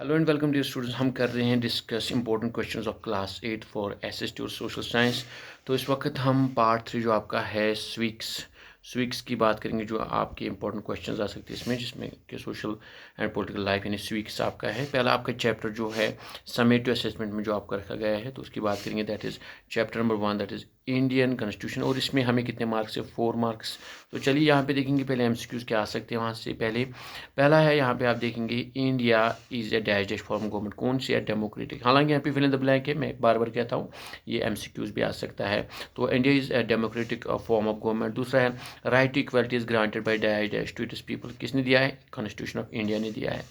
Hello and welcome dear students. हम कर रहे हैं discuss important questions of class 8 for SST और सोशल साइंस। तो इस वक्त हम पार्ट 3 जो आपका है स्वीक्स की बात करेंगे, जो आपके इंपॉर्टेंट क्वेश्चंस आ सकते हैं इसमें, जिसमें कि सोशल एंड पॉलिटिकल लाइफ यानी स्वीक्स आपका है। पहला आपका चैप्टर जो है समेटिव असेसमेंट में जो आपका रखा गया है, तो उसकी बात करेंगे। That is chapter number 1, that is Indian constitution. और इसमें हमें कितने मार्क्स है? 4 मार्क्स। तो चलिए यहाँ पे देखेंगे पहले एमसीक्यूज क्या आ सकते हैं वहाँ से। पहला है यहाँ पे आप देखेंगे, India is A dash dash form government. कौन सी है? डेमोक्रेटिक। हालांकि यहाँ पे फिल इन द ब्लैंक है, मैं बार बार कहता हूँ, ये एमसीक्यूज भी आ सकता है। तो India is a democratic form of government. दूसरा है right to equality is granted by dash dash to its people. किसने दिया है? कॉन्स्टिट्यूशन ऑफ इंडिया ने दिया है।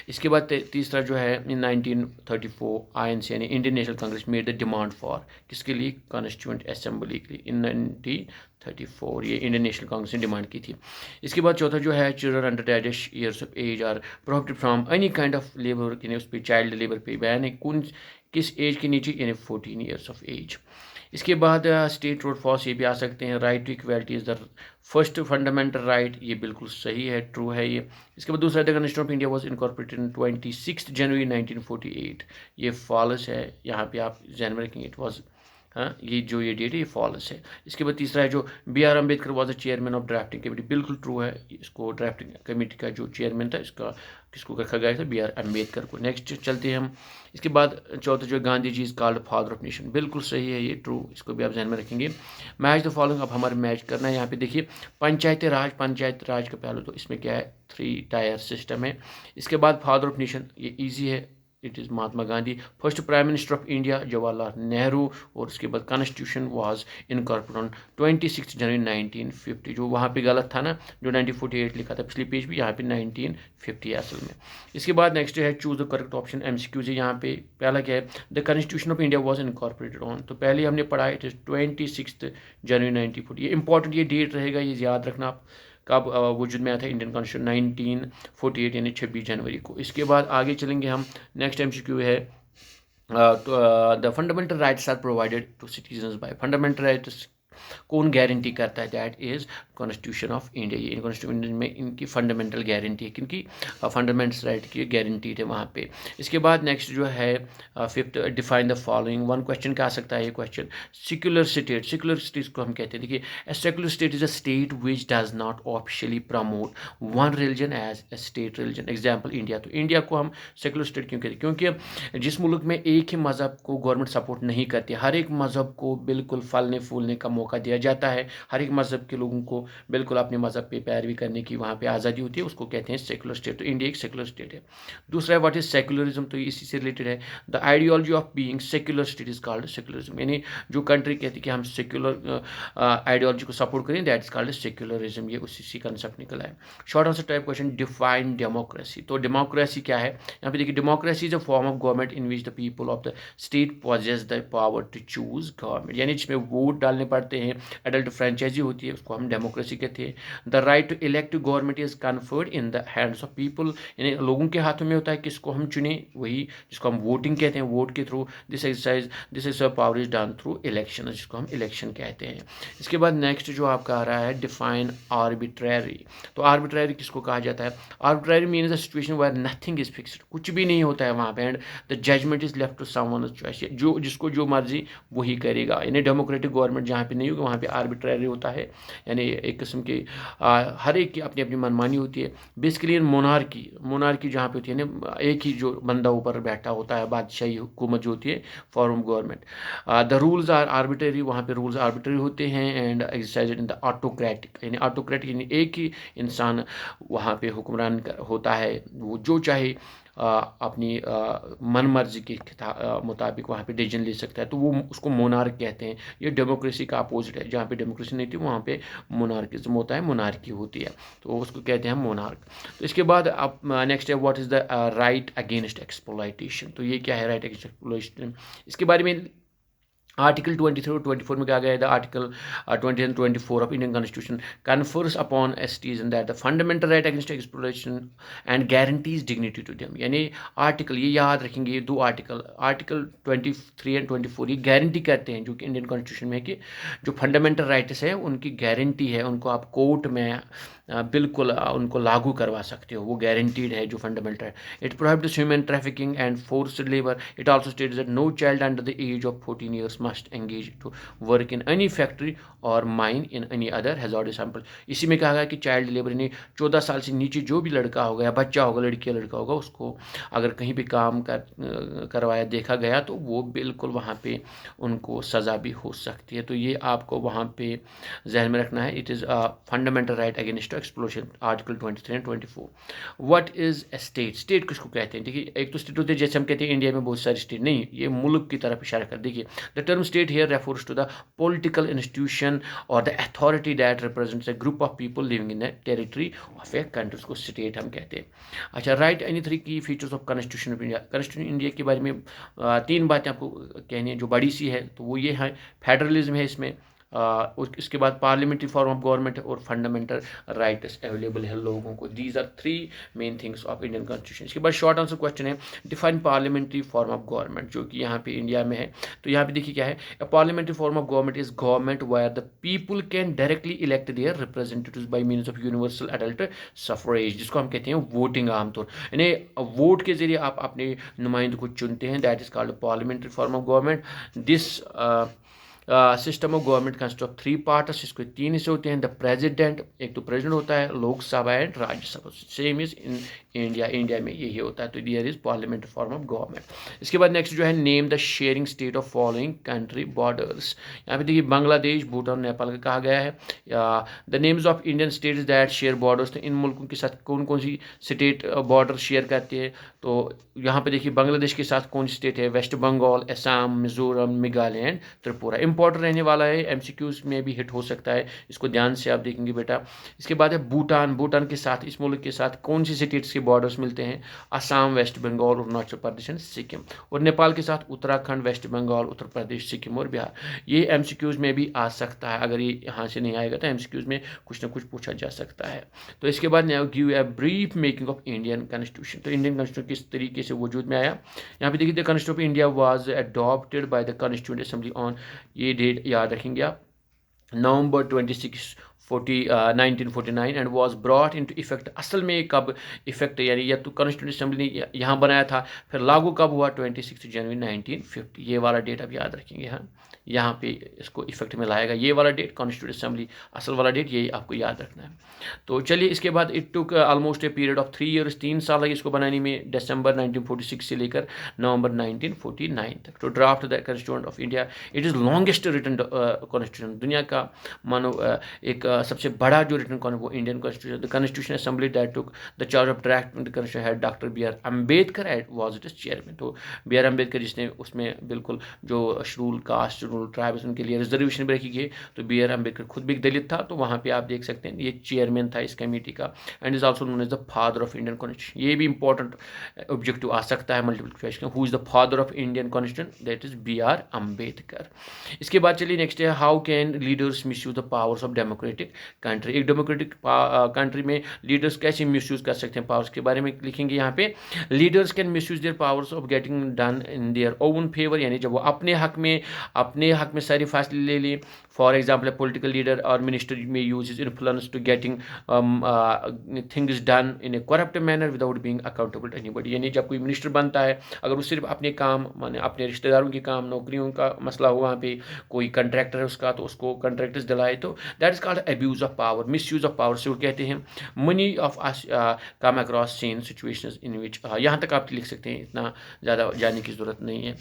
इसके बाद तीसरा जो है, इन 1934 आईएनसी यानी Indian national Congress made the demand for, किसके लिए? कॉन्स्टिट्यूंट असेंबली के लिए। इन 1934 ये इंडियन नेशनल कांग्रेस ने डिमांड की थी। इसके बाद चौथा जो है, children under dash years of age are prohibited from any kind of labour, यानी उस पर चाइल्ड लेबर पे बैन है। किस एज के नीचे? यानी 14 ईयर्स ऑफ एज। इसके बाद स्टेट रोड फॉर्स, ये भी आ सकते हैं। Right to equality is the first fundamental right, ये बिल्कुल सही है, ट्रू है ये। इसके बाद दूसरा, the constitution of India was incorporated in 26 जनवरी 1948, ये फॉल्स है। यहाँ पे आप ध्यान में रखेंगे, इट वॉज, हाँ, ये डेट है, ये फॉल्स है। इसके बाद तीसरा है जो B R Ambedkar was the chairman of drafting committee, बिल्कुल ट्रू है। इसको ड्राफ्टिंग कमेटी का जो चेयरमैन था, इसका किसको रखा गया था? बी आर अम्बेडकर को। नेक्स्ट चलते हैं हम। इसके बाद चौथा जो Gandhi ji is called father of nation, बिल्कुल सही है ये, ट्रू। इसको भी आप ध्यान में रखेंगे। मैच द फॉलोइंग, अब हमारे मैच करना है। यहाँ पे देखिए, पंचायती राज का पहलू, तो इसमें क्या है? 3 टायर सिस्टम है। इसके बाद फादर ऑफ नेशन, ये ईजी है, it is Mahatma Gandhi. First prime minister of India Jawaharlal Nehru. और उसके बाद कॉन्स्टिट्यूशन वाज इनकॉर्पोरेटेड ऑन 26 जनवरी 1950। जो वहाँ पे गलत था ना, जो 1948 लिखा था पिछली पेज भी, यहाँ पे 1950 असल में। इसके बाद नेक्स्ट है, choose the correct option. MCQs है यहाँ पे। पहला क्या है? The constitution of India was incorporated on, तो पहले हमने पढ़ा इट इज़ 26 जनवरी 1940। ये इंपॉर्टेंट ये डेट रहेगा, ये याद रखना आप, कब वजूद में आया था इंडियन कॉन्स्टिट्यूशन? 1948 यानी 26 जनवरी को। इसके बाद आगे चलेंगे हम। नेक्स्ट एमसीक्यू है, the fundamental rights are provided to citizens by, fundamental rights कौन गारंटी करता है? That is constitution of India. ये कॉन्स्टिट्यूशन में इनकी फंडामेंटल गारंटी है, किनकी? फंडामेंटल राइट की गारंटी है वहाँ पे। इसके बाद नेक्स्ट जो है, fifth, define the following. One question क्या आ सकता है ये question? Secular state, secular state को हम कहते हैं, देखिए, a secular state is a state which does not officially promote one religion as a state religion. Example India. तो इंडिया को हम सेक्युलर स्टेट क्यों कहते हैं? क्योंकि जिस मुल्क में एक ही मज़हब को गवर्नमेंट सपोर्ट नहीं करती, हर एक मज़हब को बिल्कुल फलने फूलने का मौका दिया जाता है, हर एक मज़हब के लोगों को बिल्कुल अपने मज़हब पे पैरवी करने की वहाँ पे आज़ादी होती है, उसको कहते हैं सेकुलर स्टेट। तो इंडिया एक सेकुलर स्टेट है। दूसरा है, व्हाट इज सेकुलरिज्म, तो इसी से रिलेटेड है। The ideology of being secular state is called secularism, यानी जो कंट्री कहती है कि हम सेकुलर आइडियोलॉजी को सपोर्ट करें, दैट इज कॉल्ड सेकुलरिज्म। ये उसी कंसेप्ट निकला है। Short answer type question, define democracy. तो डेमोक्रेसी क्या है? यहाँ पे देखिए, democracy is a form of government in which the people of the state possess the power to choose government, यानी जिसमें वोट डालने पड़ते हैं, एडल्ट फ्रेंचाइजी होती है, उसको हम डेमोक्रेसी कहते हैं। The right to elect government is conferred in the hands of people, यानी लोगों के हाथों में होता है किसको हम चुने, वही जिसको हम वोटिंग कहते हैं, वोट के through. This is power is done through election, जिसको हम इलेक्शन कहते हैं। इसके बाद नेक्स्ट जो आपका आ रहा है, डिफाइन आर्बिट्ररी। तो आर्बिट्ररी किसको कहा जाता है? Arbitrary means a situation where nothing is fixed, कुछ भी नहीं होता है वहाँ पे, and the judgement is left to someone choice, जो जिसको जो मर्जी वही करेगा। यानी डेमोक्रेटिक गवर्नमेंट जहाँ पे नहीं होगी, वहाँ पे आर्बिट्ररी होता है, यानी एक किस्म की हर एक की अपनी अपनी मनमानी होती है। बेसिकली मोनार्की जहाँ पे होती है ना, एक ही जो बंदा ऊपर बैठा होता है, बादशाही हुकूमत जो होती है, form government. The rules are arbitrary, वहाँ पे रूल्स आर्बिट्ररी होते हैं, and exercise in the autocratic, यानी ऑटोक्रेटिक यानी एक ही इंसान वहाँ पे हुक्मरान होता है, वो जो चाहे अपनी मन मर्जी के मुताबिक वहाँ पे डिसीजन ले सकता है, तो वो उसको मोनार्क कहते हैं। ये डेमोक्रेसी का अपोजिट है, जहाँ पे डेमोक्रेसी नहीं थी वहाँ पे मोनार्किज्म होता है, मोनार्की होती है, तो उसको कहते हैं मोनार्क। तो इसके बाद अब नेक्स्ट है, what is the right against exploitation. तो ये क्या है राइट अगेंस्ट एक्सप्लॉयटेशन? इसके बारे में आर्टिकल 23 और 24 में कहा गया है the article 20 and 24 of Indian constitution confers upon a citizen that the fundamental right against exploitation and guarantees dignity to them. यानी आर्टिकल, ये याद रखेंगे, ये दो आर्टिकल, आर्टिकल 23 एंड 24, ये गारंटी करते हैं जो कि इंडियन कॉन्स्टिट्यूशन में है कि जो फंडामेंटल राइट्स है उनकी गारंटी है, उनको आप कोर्ट में बिल्कुल उनको लागू करवा सकते हो, वो गारंटीड है जो फंडामेंटल है। It prohibits human trafficking and forced labour. It also states that no child under the age of 14 years must engage to work in any factory or mine in any other hazardous sample. इसी में कहा गया कि child labour यानी 14 साल से नीचे जो भी लड़का होगा या बच्चा होगा, लड़की या लड़का होगा, उसको अगर कहीं भी काम करवाया देखा गया तो वो बिल्कुल वहाँ पे उनको सज़ा भी हो सकती है। तो ये आपको वहाँ पे जहन में रखना है। It is a fundamental right against explosion, article 23 and 24। What is a state? State किसको कहते हैं? देखिए, एक तो स्टेट होते हैं जैसे हम कहते हैं इंडिया में बहुत सारी स्टेट, नहीं, ये मुल्क की तरफ इशारा कर। देखिए, the term state here refers to the political institution or the authority that represents a group of people living in the territory of a country, उसको स्टेट हम कहते हैं। अच्छा, write any three key features of constitution of India. Constitution India के बारे में तीन बातें आपको कहनी है जो बड़ी सी है, तो वो ये है, फेडरलिज्म है इसमें, इसके बाद पार्लियामेंट्री फॉर्म ऑफ गवर्नमेंट है और फंडामेंटल राइट्स अवेलेबल है लोगों को। These are three main things of Indian constitution. इसके बाद शॉर्ट आंसर क्वेश्चन है, define parliamentary form of government, जो कि यहाँ पे इंडिया में है। तो यहाँ पे देखिए क्या है, a parliamentary form of government is government wire the people can directly elect their representatives by means of universal adult suffrage, जिसको हम कहते हैं वोटिंग आमतौर, यानी वोट के जरिए आप अपने नुमाइंदों को चुनते हैं। That is called parliamentary form of government. This system of government consist of three parts, इसको तीन हिस्से होते हैं। द प्रेसिडेंट, एक तो प्रेसिडेंट होता है, Lok Sabha and Rajya Sabha. Same is in India में यही होता है। तो दियर is parliamentary form of government. इसके बाद नेक्स्ट जो है, name the sharing state of following country borders. यहाँ पे देखिए बांग्लादेश, भूटान, नेपाल का कहा गया है। The names of Indian states that share borders, तो इन मुल्कों के साथ कौन कौन सी स्टेट बॉर्डर शेयर करती है। तो यहाँ पे देखिए बांग्लादेश के साथ कौन सी स्टेट है, west Bengal, Assam, Mizoram, Meghalaya and Tripura. Important रहने वाला है, एमसीक्यूज में भी हिट हो सकता है, इसको ध्यान से आप देखेंगे बेटा। इसके बाद है भूटान, भूटान के साथ, इस मुल्क के साथ कौन सी स्टेट्स के बॉर्डर्स मिलते हैं, असम, वेस्ट बंगाल, अरुणाचल प्रदेश एंड सिक्किम। और नेपाल के साथ उत्तराखंड, वेस्ट बंगाल, उत्तर प्रदेश, सिक्किम और बिहार। ये एमसीक्यूज में भी आ सकता है, अगर ये यहाँ से नहीं आएगा तो एमसीक्यूज में कुछ ना कुछ पूछा जा सकता है। तो इसके बाद now give a brief making of Indian constitution. तो इंडियन कॉन्स्टिट्यूशन किस तरीके से वजूद में आया, यहाँ पे देखिए, the constitution of India was adopted by the constituent assembly on, ये डेट याद रखेंगे आप, नवंबर 26 1949 and was brought into effect. असल में कब इफेक्ट, यानी या तो कॉन्स्टिट्यूंट असेंबली ने यहाँ बनाया था, फिर लागू कब हुआ, 26 जनवरी 1950। ये वाला डेट आप याद रखेंगे। हाँ, यहाँ पे इसको इफेक्ट में लाएगा, ये वाला डेट कॉन्स्टिट्यूंट असेंबली, असल वाला डेट ये आपको याद रखना है। तो चलिए, इसके बाद it took almost a period of 3 years, 3 साल लगे इसको बनाने में, दिसंबर 1946 से लेकर नवंबर 1949 तक। तो draft the constitution of India, it is longest written constitution, दुनिया का मानो एक सबसे बड़ा जो रिटन कौन है वो Indian constitution. The constitution assembly that took the charge of drafting the constitution है doctor B R Ambedkar at was it chairman. तो बी आर अम्बेडकर जिसने उसमें बिल्कुल जो शेड्यूल कास्ट, शेड्यूल ट्राइब्स, उनके लिए रिजर्वेशन भी रखी गई। तो बी आर अम्बेडकर खुद भी एक दलित था, तो वहाँ पे आप देख सकते हैं ये चेयरमैन था इस कमेटी का, and is also known as the father of Indian constitution. ये भी इंपॉर्टेंट ऑब्जेक्टिव आ सकता है multiple question, who is the father of Indian constitution, that is B R Ambedkar. इसके बाद चलिए नेक्स्ट है, how can leaders misuse the powers of democratic country. एक डेमोक्रेटिक कंट्री में लीडर्स कैसे मिसयूज कर सकते हैं पावर्स के बारे में लिखेंगे यहाँ पे, leaders can misuse there powers of getting done in their own favour, यानी जब वो अपने हक में सारी फैसले ले लें। फॉर एग्जाम्पल, पोलिटिकल लीडर और मिनिस्टर में use is influence to getting things done in a corrupt manner without being accountable to anybody, यानी जब कोई मिनिस्टर बनता है, अगर वो सिर्फ अपने काम, माने अपने रिश्तेदारों के काम, नौकरियों का मसला हो, वहाँ पे कोई कंट्रैक्टर है उसका, तो उसको कंट्रैक्टर्स दिलाए, तो that is called abuse of power, misuse of power से वो कहते हैं। Many of us come across seen situations in which, यहाँ तक आप लिख सकते हैं, इतना ज़्यादा जाने की ज़रूरत नहीं है।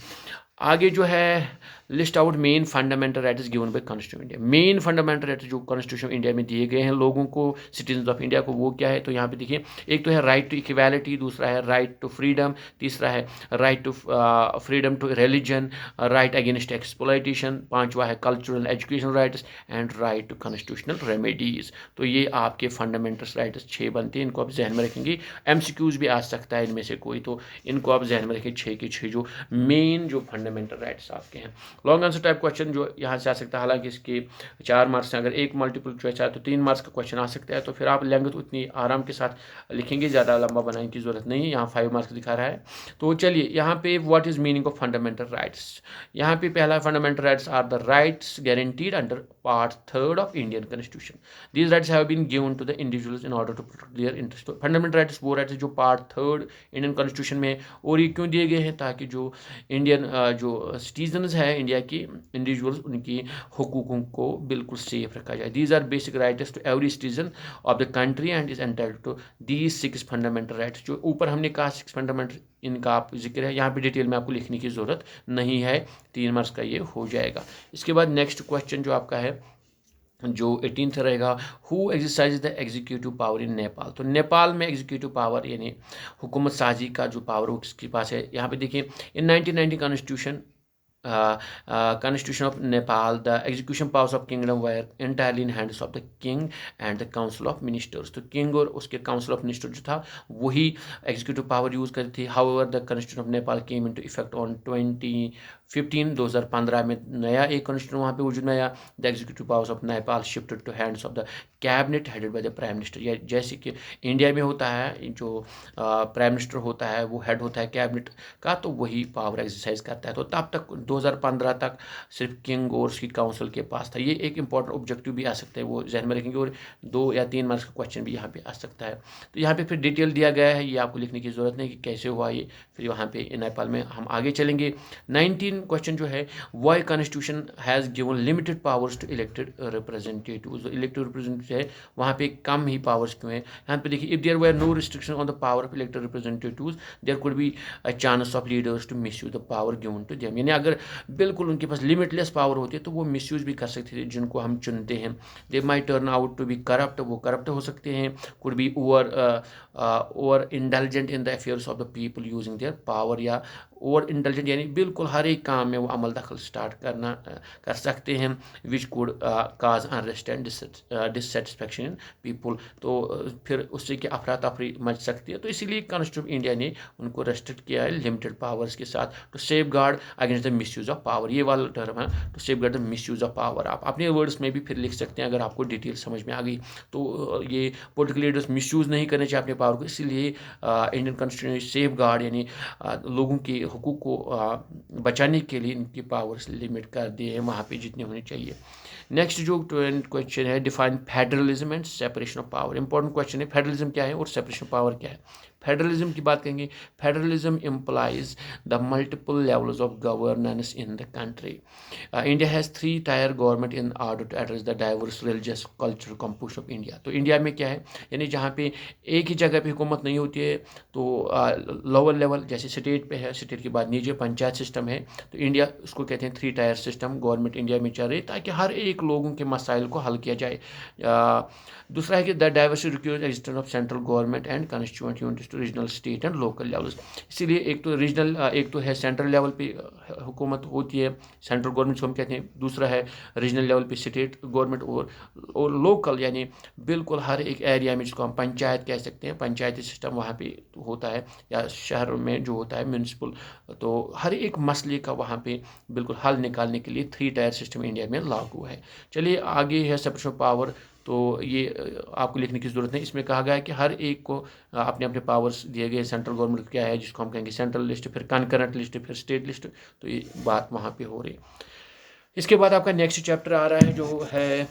आगे जो है, list out main fundamental rights given by constitution India. Main fundamental rights जो कॉन्स्टिट्यूशन इंडिया में दिए गए हैं लोगों को, सिटीजन ऑफ इंडिया को, वो क्या है, तो यहाँ पे देखिए, एक तो है राइट टू इक्वालिटी, दूसरा है राइट टू फ्रीडम, तीसरा है right to freedom to religion, right against exploitation, पांचवा है cultural education rights and right to constitutional remedies. तो ये आपके फंडामेंटल राइट्स 6 बनते हैं, इनको आप जहन में रखेंगे। एमसीक्यूज भी आ सकता है इनमें से कोई, तो इनको आप जहन में रखें, 6 के 6 जो मेन जो फंडामेंटल फंडामेंटल राइट्स आपके हैं। लॉन्ग आंसर टाइप क्वेश्चन जो यहाँ से आ सकता है, हालांकि इसके 4 मार्क्स हैं, अगर एक मल्टीपल चॉइस है तो 3 मार्क्स का क्वेश्चन आ सकता है, तो फिर आप लेंगे तो उतनी आराम के साथ लिखेंगे, ज़्यादा लंबा बनाने की जरूरत नहीं है। यहाँ 5 मार्क्स दिखा रहा है। तो चलिए यहाँ पे what is meaning of fundamental rights. यहाँ पे पहला fundamental rights are the rights guaranteed under part 3 of Indian constitution. These rights have been given to the individuals in order to protect their interest. तो fundamental rights वो rights जो part 3 Indian constitution में, और ये क्यों दिए गए हैं, ताकि जो इंडियन जो सिटीजन्स हैं इंडिया की इंडिविजुअल्स, उनकी हुकूकों को बिल्कुल सेफ रखा जाए। These are basic rights to every citizen of the country and is entitled to these 6 fundamental rights. जो ऊपर हमने कहा 6 फंडामेंटल, इनका आप जिक्र है, यहाँ पे डिटेल में आपको लिखने की ज़रूरत नहीं है, 3 मार्क्स का ये हो जाएगा। इसके बाद नेक्स्ट क्वेश्चन जो आपका है जो 18th रहेगा, who exercise the executive power in Nepal. तो नेपाल में एग्जीक्यूटिव पावर यानी हुकूमत साजी का जो पावर उसके पास है। यहाँ पे देखिए इन 1990 constitution Constitution of Nepal, the execution powers of kingdom were entirely in hands of the king and the council of ministers। तो king और उसके council of ministers जो था वही executive power यूज़ करती थी। However, the Constitution of Nepal came into effect on 2015 में नया एक कॉन्स्टिट्यूशन वहाँ पे वजूद में आया। The executive powers of Nepal shifted to hands of the cabinet headed by the prime minister. या जैसे कि इंडिया में होता है, जो प्राइम मिनिस्टर होता है वो हेड होता है कैबिनेट का, तो वही पावर एक्सरसाइज करता है। तो तब तक 2015 तक सिर्फ किंग और उसकी काउंसिल के पास था। ये एक इंपॉर्टेंट ऑब्जेक्टिव भी आ सकता है, वो जहन में रखेंगे, और 2 या 3 मार्क्स का क्वेश्चन भी यहाँ पे आ सकता है। तो यहाँ पे फिर डिटेल दिया गया है, ये आपको लिखने की ज़रूरत नहीं कि कैसे हुआ ये। फिर यहाँ पे नेपाल में हम आगे चलेंगे। 19 क्वेश्चन जो है, why constitution has given limited powers to elected representative. जो इलेक्टेड रिप्रेजेंटेटिव है वहाँ पे कम ही पावर्स क्यों है। यहाँ पे देखिए, if there were no restriction on the power of elected representatives there could be a chance of leaders to misuse the power given to them. यानी अगर बिल्कुल उनके पास लिमिटलेस पावर होती है तो वो मिसयूज भी कर सकते थे जिनको हम चुनते हैं। They might turn out to be corrupt, वो करप्ट हो सकते हैं। Could be over intelligent in the affairs of the people using their power, या ओवर इंटेलिजेंट यानी बिल्कुल हर एक काम में वो अमल दखल स्टार्ट कर सकते हैं। Which could cause unrest and dissatisfaction in people. तो फिर उससे कि अफरा तफरी मच सकती है। तो इसीलिए कॉन्स्टिट्यूशन ऑफ इंडिया ने उनको रेस्ट्रिक्ट किया है लिमिटेड पावर्स के साथ, to safeguard against the misuse of power. ये वाला टर्म है, to safeguard the misuse of power. आप अपने वर्ड्स में भी फिर लिख सकते हैं अगर आपको डिटेल समझ में आ गई। तो ये पॉलिटिकल लीडर्स मिस यूज़ नहीं करने चाहिए अपने पावर को, इसीलिए इंडियन कॉन्स्टिट्यूशन ने सेफ गार्ड यानी लोगों के हुकूक को बचाने के लिए इनकी पावर्स लिमिट कर दिए हैं वहाँ पे जितने होने चाहिए। नेक्स्ट जो क्वेश्चन है, define federalism and separation of power. Important question है, फेडरलिज्म क्या है और सेपरेशन ऑफ पावर क्या है। फेडरलिज्म की बात करेंगे, federalism implies the multiple levels of governance in the country. India has 3 tier government in order to address the diverse religious cultural composition of India. तो इंडिया में क्या है, यानी जहाँ पे एक ही जगह पे हुकूमत नहीं होती है, तो लोअर लेवल जैसे स्टेट पे है, स्टेट के बाद नीचे पंचायत सिस्टम है। तो इंडिया उसको कहते हैं 3 टायर सिस्टम गवर्नमेंट इंडिया में चल रही है, ताकि हर एक लोगों के मसाइल को हल किया जाए। दूसरा है कि the diversity requires existence of central government and constituent units to regional, state and local levels. इसीलिए एक तो रीजनल, एक तो है सेंट्रल लेवल पे हुकूमत होती है, सेंट्रल गवर्नमेंट को हम कहते हैं। दूसरा है रीजनल लेवल पे स्टेट गवर्नमेंट, और लोकल यानी बिल्कुल हर एक एरिया में जिसको हम पंचायत कह सकते हैं, पंचायती सिस्टम वहाँ पे होता है, या शहर में जो होता है म्यूनसिपल। तो हर एक मसले का वहाँ पे बिल्कुल हल निकालने के लिए 3 टायर सिस्टम इंडिया में लागू है। चलिए आगे है सेपरेशन ऑफ पावर। तो ये आपको लिखने की ज़रूरत नहीं, इसमें कहा गया है कि हर एक को अपने अपने पावर्स दिए गए। सेंट्रल गवर्नमेंट क्या है जिसको हम कहेंगे सेंट्रल लिस्ट, फिर कनकरेंट लिस्ट, फिर स्टेट लिस्ट। तो ये बात वहाँ पे हो रही। इसके बाद आपका नेक्स्ट चैप्टर आ रहा है जो है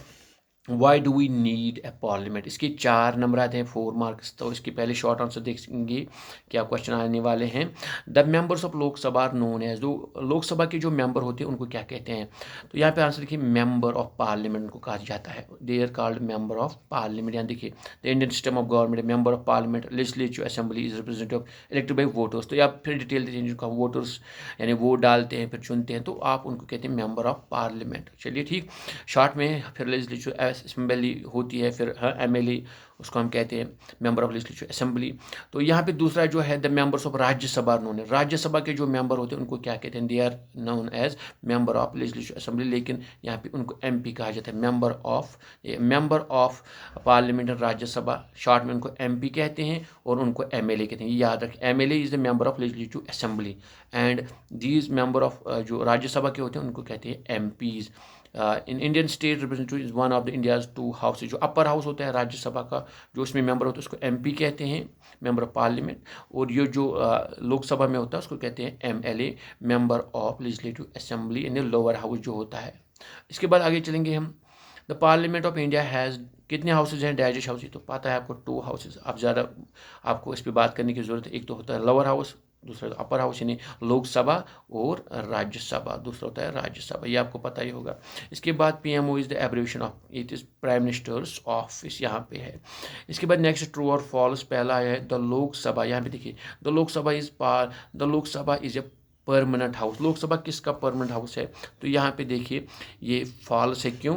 why do we need a parliament. इसके 4 नंबर आते हैं, 4 मार्क्स। तो इसके पहले शॉर्ट आंसर देखेंगे क्या क्वेश्चन आने वाले हैं। The members of Lok Sabha are known as, जो लोकसभा के जो मेंबर होते हैं उनको क्या कहते हैं। तो यहाँ पे आंसर देखिए, मेंबर ऑफ पार्लियामेंट को कहा जाता है। They are called member of parliament. यहाँ देखिए, the Indian system of government, member of parliament, legislative assembly is representative elected by voters. तो आप फिर डिटेल देते हैं, जिनको हम वोटर्स यानी वोट डालते हैं फिर चुनते हैं, तो आप उनको कहते हैं मेंबर ऑफ पार्लियामेंट। चलिए ठीक, शॉर्ट में फिर लेजिस्लेटिव असेंबली होती है, फिर MLA उसको हम कहते हैं मेंबर ऑफ लेजिस्लेटिव असेंबली। तो यहाँ पे दूसरा जो है the members of Rajya Sabha known है, राज्यसभा के जो मेंबर होते हैं उनको क्या कहते हैं, they are known as member of legislative assembly, लेकिन यहाँ पे उनको MP कहा जाता है, member of parliament Rajya Sabha, short में उनको MP कहते हैं और उनको MLA कहते हैं। ये याद रखें, MLA is the member of legislative assembly and these member of जो राज्यसभा के होते हैं उनको कहते हैं MPs। In Indian state representative is one of the India's 2 houses. जो अपर हाउस होता है राज्यसभा का, जो उसमें मेंबर होता है उसको MP कहते हैं, मेंबर ऑफ पार्लियामेंट, और ये जो लोकसभा में होता है उसको कहते हैं MLA, member of legislative assembly in lower house जो होता है। इसके बाद आगे चलेंगे हम। The parliament of India has कितने हाउसेज हैं, डाइजेस्ट हाउसेज, तो पता है आपको 2 हाउसेज। अब ज़्यादा आपको इस पर बात करने की ज़रूरत है। एक तो होता है लोअर हाउस, दूसरा अपर हाउस यानी लोकसभा और राज्यसभा, दूसरा होता है राज्यसभा, ये आपको पता ही होगा। इसके बाद PMO is the abbreviation of, it is prime minister's office, यहाँ पे है। इसके बाद नेक्स्ट ट्रू और फॉल्स, पहला है द लोकसभा, यहाँ पे देखिए the Lok Sabha is a permanent house. Lok Sabha किसका परमानेंट हाउस है, तो यहाँ पे देखिए ये फॉल्स है। क्यों?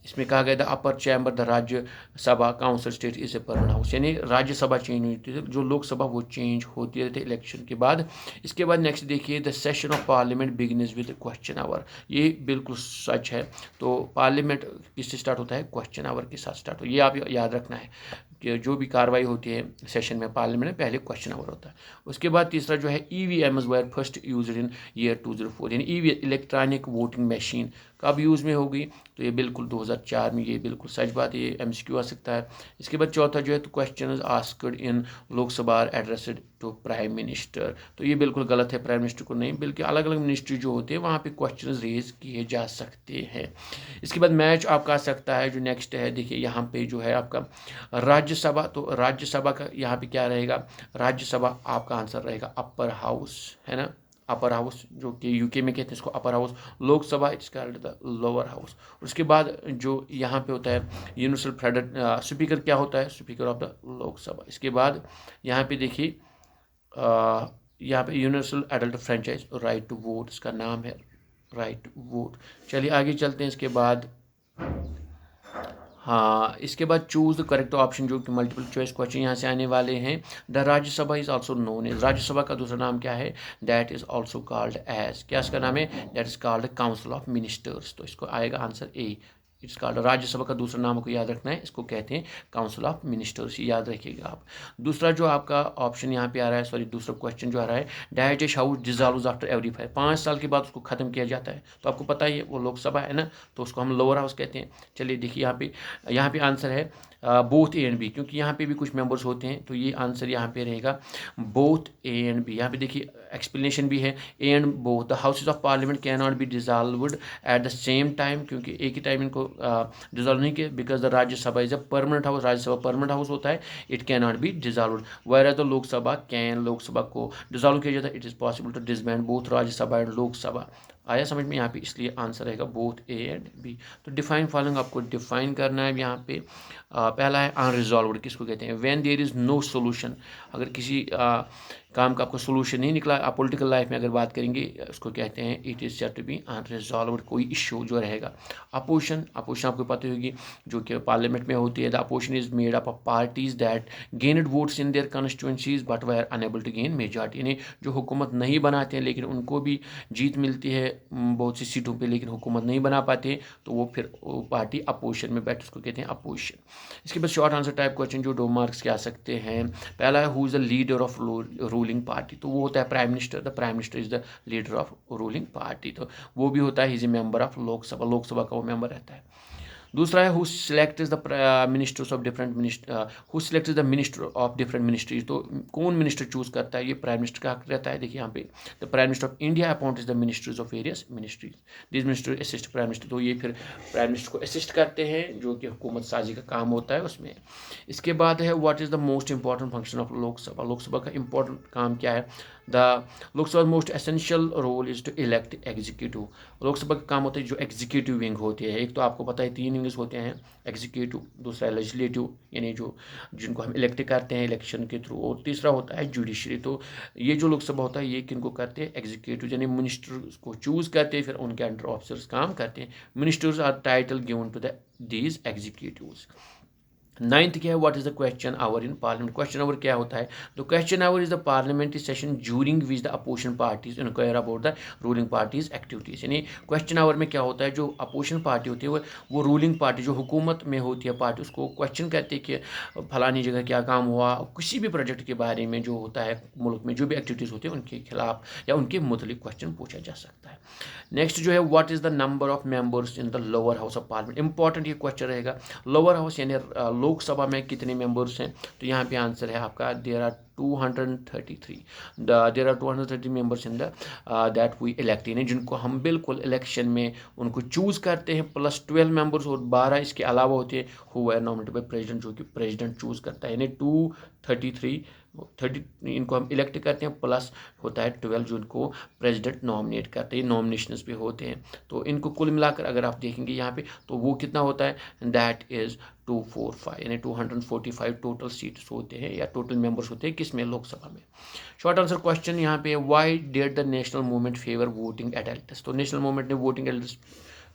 इसमें कहा गया the upper chamber the Rajya Sabha council state is a permanent house, यानी राज्यसभा चेंज हुई थी, जो लोकसभा वो चेंज होती रहती है इलेक्शन के बाद। इसके बाद नेक्स्ट देखिए the session of parliament begins with question hour, ये बिल्कुल सच है। तो पार्लियामेंट किससे स्टार्ट होता है, क्वेश्चन आवर के साथ स्टार्ट हो, ये आप याद रखना है कि जो भी कार्रवाई होती है सेशन में पार्लियामेंट में पहले क्वेश्चन आवर होता है। उसके बाद तीसरा जो है EVMs were first used in year 2004, यानी इलेक्ट्रॉनिक वोटिंग मशीन कब यूज़ में होगी, तो ये बिल्कुल 2004 में, ये बिल्कुल सच बात है, ये MCQ आ सकता है। इसके बाद चौथा जो है तो question asked in Lok Sabha addressed to prime minister, तो ये बिल्कुल गलत है, प्राइम मिनिस्टर को नहीं, बल्कि अलग अलग मिनिस्ट्री जो होते हैं वहाँ पे क्वेश्चन रेज किए जा सकते हैं। इसके बाद मैच आपका आ सकता है, जो नेक्स्ट है देखिए यहाँ पे जो है आपका राज्यसभा, तो राज्यसभा का यहाँ पे क्या रहेगा, राज्यसभा आपका आंसर रहेगा अपर हाउस, है ना, अपर हाउस, जो कि UK में कहते हैं इसको upper house. Lok Sabha it's called the lower house. उसके बाद जो यहाँ पे होता है यूनिवर्सल फेडरल स्पीकर, क्या होता है, स्पीकर ऑफ द लोकसभा। इसके बाद यहाँ पे देखिए यहाँ पे universal adult franchise right to vote, इसका नाम है राइट टू वोट। चलिए आगे चलते हैं। इसके बाद हाँ, इसके बाद चूज द करेक्ट ऑप्शन, जो कि मल्टीपल चॉइस क्वेश्चन यहाँ से आने वाले हैं। The Rajya Sabha is also known as, Rajya Sabha का दूसरा नाम क्या है, that is also called as, क्या इसका नाम है, that is called council of ministers, तो इसको आएगा answer A। It's called, Rajya Sabha का दूसरा नाम को याद रखना है, इसको कहते हैं काउंसिल ऑफ मिनिस्टर्स, याद रखिएगा आप। दूसरा जो आपका ऑप्शन यहाँ पे आ रहा है, सॉरी दूसरा क्वेश्चन जो आ रहा है, digest house dissolves after every 5 साल के बाद उसको खत्म किया जाता है, तो आपको पता ही है वो लोकसभा है ना, तो उसको हम लोअर हाउस कहते हैं। चलिए देखिए यहाँ पे आंसर है बोथ A एंड B, क्योंकि यहाँ पे भी कुछ मेंबर्स होते हैं, तो ये आंसर यहाँ पे रहेगा बोथ A एंड B। यहाँ पे देखिए एक्सप्लेनेशन भी है, A and both the houses of parliament can not be dissolved at the same time, क्योंकि एक ही टाइम इनको डिजॉल्व नहीं किया, because the Rajya Sabha is a permanent house, Rajya Sabha permanent house होता है, it can not be dissolved. Whereas the Lok Sabha can, Lok Sabha को dissolve किया जाता है, it is possible to disband both Rajya Sabha and Lok Sabha. आया समझ में यहाँ पे, इसलिए आंसर रहेगा बोथ A एंड B। तो डिफाइन फॉलोइंग आपको डिफाइन करना है यहाँ पे। पहला है अनरिजॉल्व्ड, किसको कहते हैं, when there is no solution, अगर किसी काम का आपको सोल्यूशन नहीं निकला, आप पॉलिटिकल लाइफ में अगर बात करेंगे उसको कहते हैं it is said to be unresolved, कोई इशू जो रहेगा। अपोजिशन आपको पता होगी, जो कि पार्लियामेंट में होती है, the opposition is made up of parties that gained votes in their constituencies but were unable to gain majority, यानी जो हुकूमत नहीं बनाते हैं लेकिन उनको भी जीत मिलती है बहुत सी सीटों पे, लेकिन हुकूमत नहीं बना पाते, तो वो फिर पार्टी अपोजिशन में बैठे, उसको कहते हैं अपोजिशन। इसके बाद शॉर्ट आंसर टाइप क्वेश्चन जो 2 मार्क्स के आ सकते हैं। पहला है who is the leader of ruling party, तो वो होता है prime minister, the prime minister is the leader of ruling party, तो वो भी होता है is a member of Lok Sabha, Lok Sabha का वो मेंबर रहता है। दूसरा है who selects the ministers of different who selects the minister of different ministries, तो कौन मिनिस्टर चूज करता है, ये प्राइम मिनिस्टर का हक रहता है। देखिए यहाँ पे the prime minister of India appoints the ministers of various ministries, this minister assist prime minister, तो ये फिर प्राइम मिनिस्टर को असिस्ट करते हैं, जो कि हुकूमत साजी का काम होता है उसमें। इसके बाद है what is the most important function of Lok Sabha, Lok Sabha का इंपॉर्टेंट काम क्या है, the Lok Sabha most essential role is to elect executive. Lok Sabha का काम होता है जो एग्जीक्यूटिव विंग होती है, एक तो आपको पता है 3 विंग्स होते हैं, एग्जीक्यूटिव, दूसरा लेजिस्लेटिव यानी जो जिनको हम इलेक्ट करते हैं इलेक्शन के थ्रू, और तीसरा होता है जुडिशरी। तो ये जो लोकसभा होता है ये किनको करते हैं, एग्जीक्यूटिव यानी मिनिस्टर को चूज़ करते हैं, फिर उनके अंडर ऑफिसर्स काम करते हैं। Ministers are title given to the these executives. Ninth क्या है, what is the question hour in parliament. Question hour क्या होता है, तो question hour is the parliamentary session during which the opposition parties inquire about the ruling parties activities. यानी question hour में क्या होता है, जो अपोजिशन पार्टी होती है वो रूलिंग पार्टी जो हुकूमत में होती है पार्टी, उसको क्वेश्चन कहते हैं कि फलानी जगह क्या काम हुआ, किसी भी प्रोजेक्ट के बारे में जो होता है मुल्क में जो भी एक्टिविटीज़ होती है उनके खिलाफ या उनके मुतलिक क्वेश्चन पूछा जा सकता है। नेक्स्ट जो है, what is the number of members in the lower house of parliament. Important ये क्वेश्चन रहेगा, लोअर हाउस यानी लोकसभा में कितने मेंबर्स हैं, तो यहाँ पे आंसर है आपका there are 233 there are 230 members in the that we elect, यानी जिनको हम बिल्कुल इलेक्शन में उनको चूज़ करते हैं, प्लस 12 मेंबर्स और 12 इसके अलावा होते हैं who are nominated by president, जो कि प्रेसिडेंट चूज़ करता है, यानी 233 इनको हम इलेक्ट करते हैं, प्लस होता है 12 जो इनको प्रेसिडेंट नॉमिनेट करते हैं, नॉमिनेशंस पे होते हैं। तो इनको कुल मिलाकर अगर आप देखेंगे यहाँ पे तो वो कितना होता है, दैट इज़ 245 यानी 245 टोटल सीट्स होते हैं या टोटल मेंबर्स होते हैं किसमें, लोकसभा में। शॉर्ट आंसर क्वेश्चन यहाँ पे, why did the national movement favour voting adults. तो नेशनल मूवमेंट ने वोटिंग एडल्ट्स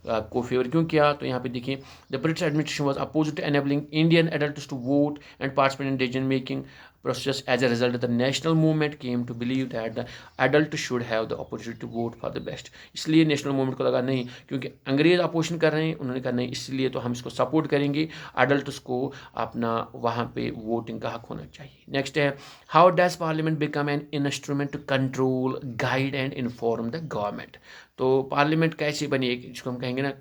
को फेवर क्यों किया, तो यहाँ पे देखिए, the British administration was opposed to enabling Indian adults to vote and participate in decision making process. As a result, the national movement came to believe that the adult should have the opportunity to vote for the best. इसलिए national movement को लगा नहीं, क्योंकि अंग्रेज opposition कर रहे हैं, उन्होंने कहा नहीं, इसलिए तो हम इसको सपोर्ट करेंगे, अडल्ट्स को अपना वहाँ पे वोटिंग का हक होना चाहिए। नेक्स्ट है, how does parliament become an instrument to control, guide and inform the government. तो पार्लियामेंट कैसे बनी, एक जिसको हम कहेंगे ना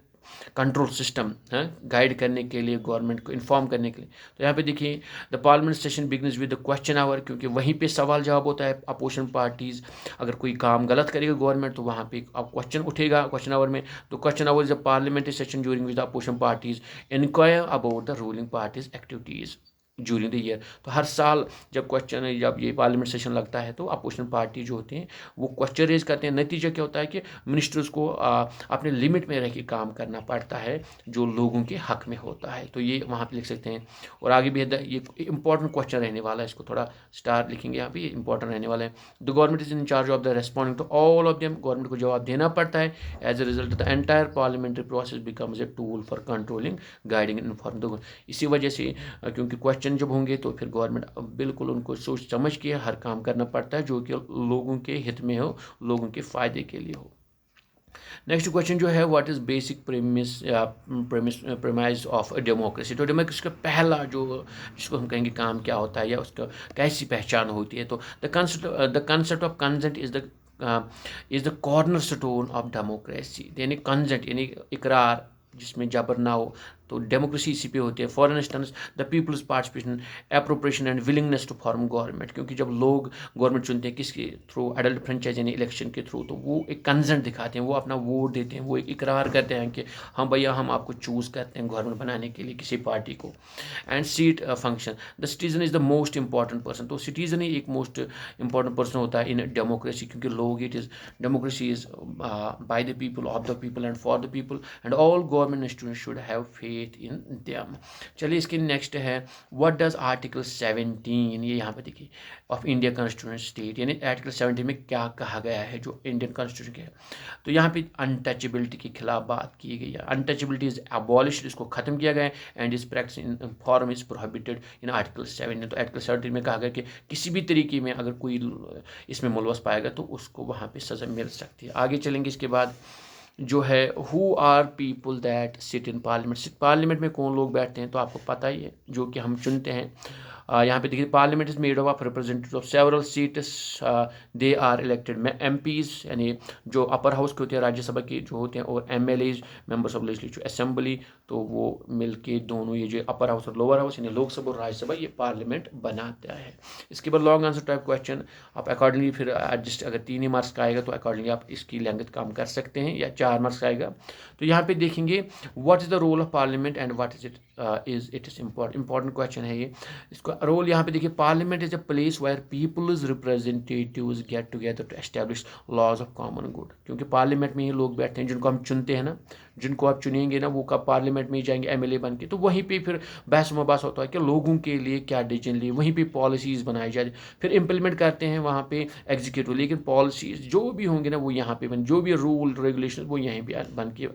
कंट्रोल सिस्टम है, गाइड करने के लिए, गवर्नमेंट को इन्फॉर्म करने के लिए। तो यहाँ पे देखिए, the parliament session begins with the question hour, क्योंकि वहीं पे सवाल जवाब होता है। अपोजिशन पार्टीज अगर कोई काम गलत करेगा गवर्नमेंट तो वहाँ पे अब क्वेश्चन उठेगा क्वेश्चन आवर में। तो question hour is the parliamentary session during with the opposition parties inquire about the ruling parties activities during the year. तो हर साल जब ये पार्लियामेंट सेशन लगता है तो अपोजिशन पार्टी जो होते हैं वो क्वेश्चन रेज करते हैं। नतीजा क्या होता है कि मिनिस्टर्स को अपने लिमिट में रह के काम करना पड़ता है जो लोगों के हक में होता है। तो ये वहाँ पे लिख सकते हैं। और आगे भी ये इंपॉर्टेंट क्वेश्चन रहने वाला है, इसको थोड़ा स्टार लिखेंगे यहाँ पे, इंपॉर्टेंट रहने वाला है। The government is in charge of the responding to all of them, government को जवाब देना पड़ता है। As a result the entire parliamentary process becomes a tool for controlling, guiding and informing the. इसी वजह से क्योंकि क्वेश्चन जब होंगे तो फिर गवर्नमेंट बिल्कुल उनको सोच समझ के हर काम करना पड़ता है जो कि लोगों के हित में हो, लोगों के फ़ायदे के लिए हो। नेक्स्ट क्वेश्चन जो है, what is basic premise of democracy. तो डेमोक्रेसी का पहला जो जिसको हम कहेंगे काम क्या होता है या उसका कैसी पहचान होती है, तो the concept of consent is the corner stone of democracy. यानी कंसेंट यानी इकरार जिसमें जबर ना हो, तो डेमोक्रेसी इसी पे होती है। For instance the people's participation, appropriation and willingness to form government, क्योंकि जब लोग गवर्नमेंट चुनते हैं किसके थ्रू, एडल्ट फ्रेंचाइज यानी इलेक्शन के थ्रू, तो वो एक कंसेंट दिखाते हैं, वो अपना वोट देते हैं, वो एक इकरार करते हैं कि हम भैया हम आपको चूज़ करते हैं गवर्नमेंट बनाने के लिए किसी पार्टी को। And seat function, the citizen is the most important person. तो सिटीजन ही एक मोस्ट इंपॉर्टेंट पर्सन होता है इन डेमोक्रेसी, क्योंकि लोग it is democracy is by the people, of the people and for the people, and all government institutions should have faith in them. चलिए इसके next है, what does article 17, ये यहाँ पे देखिए, ऑफ इंडिया कॉन्स्टिट्यूशन स्टेट, यानी article 17 में क्या कहा गया है जो इंडियन कॉन्स्टिट्यूशन के है। तो यहाँ पे अनटचेबिलिटी के खिलाफ बात की गई है। अनटचेबिलिटी इज अबॉलिश्ड, इसको खत्म किया गया है, एंड इस practice in form is prohibited in article 7। तो आर्टिकल 17 में कहा गया कि किसी भी तरीके में अगर कोई इसमें मुलवस पाएगा तो उसको वहाँ पे सज़ा मिल सकती है। आगे चलेंगे इसके बाद जो है, who are people that sit in parliament. Parliament में कौन लोग बैठते हैं, तो आपको पता ही है जो कि हम चुनते हैं। यहाँ पे देखिए, parliament is made of representative of several seats, they are elected में एमपीज, यानी जो अपर हाउस के होते हैं राज्यसभा के जो होते हैं, और MLAs members of legislative assembly, तो वो मिलके दोनों ये जो अपर हाउस और लोअर हाउस यानी लोकसभा और राज्यसभा ये पार्लियामेंट बनाता है। इसके बाद लॉन्ग आंसर टाइप क्वेश्चन, आप अकॉर्डिंगली फिर एडजस्ट, अगर 3 ही मार्क्स का आएगा तो अकॉर्डिंगली आप इसकी लेंथ कम कर सकते हैं, या 4 मार्क्स का आएगा। तो यहाँ पे देखेंगे, what is the role of parliament and what is it is it is important question है ये। इसका रोल यहाँ पे देखिए, parliament is a place where people's representatives get together to establish laws of common good. क्योंकि parliament में ही लोग बैठते हैं जिनको हम चुनते हैं ना, जिनको आप चुनेंगे ना वो कब पार्लियामेंट में ही जाएंगे एमएलए बन के, तो वहीं पे फिर बहस मुबास होता है कि लोगों के लिए क्या डिसीजन लिए, वहीं पे पॉलिसीज़ बनाई जाती, फिर इम्प्लीमेंट करते हैं वहाँ पे एग्जीक्यूटिव। लेकिन पॉलिसीज़ जो भी होंगे ना वो यहाँ पे बन, जो भी रूल रेगुलेशन वो यहीं पे बन के,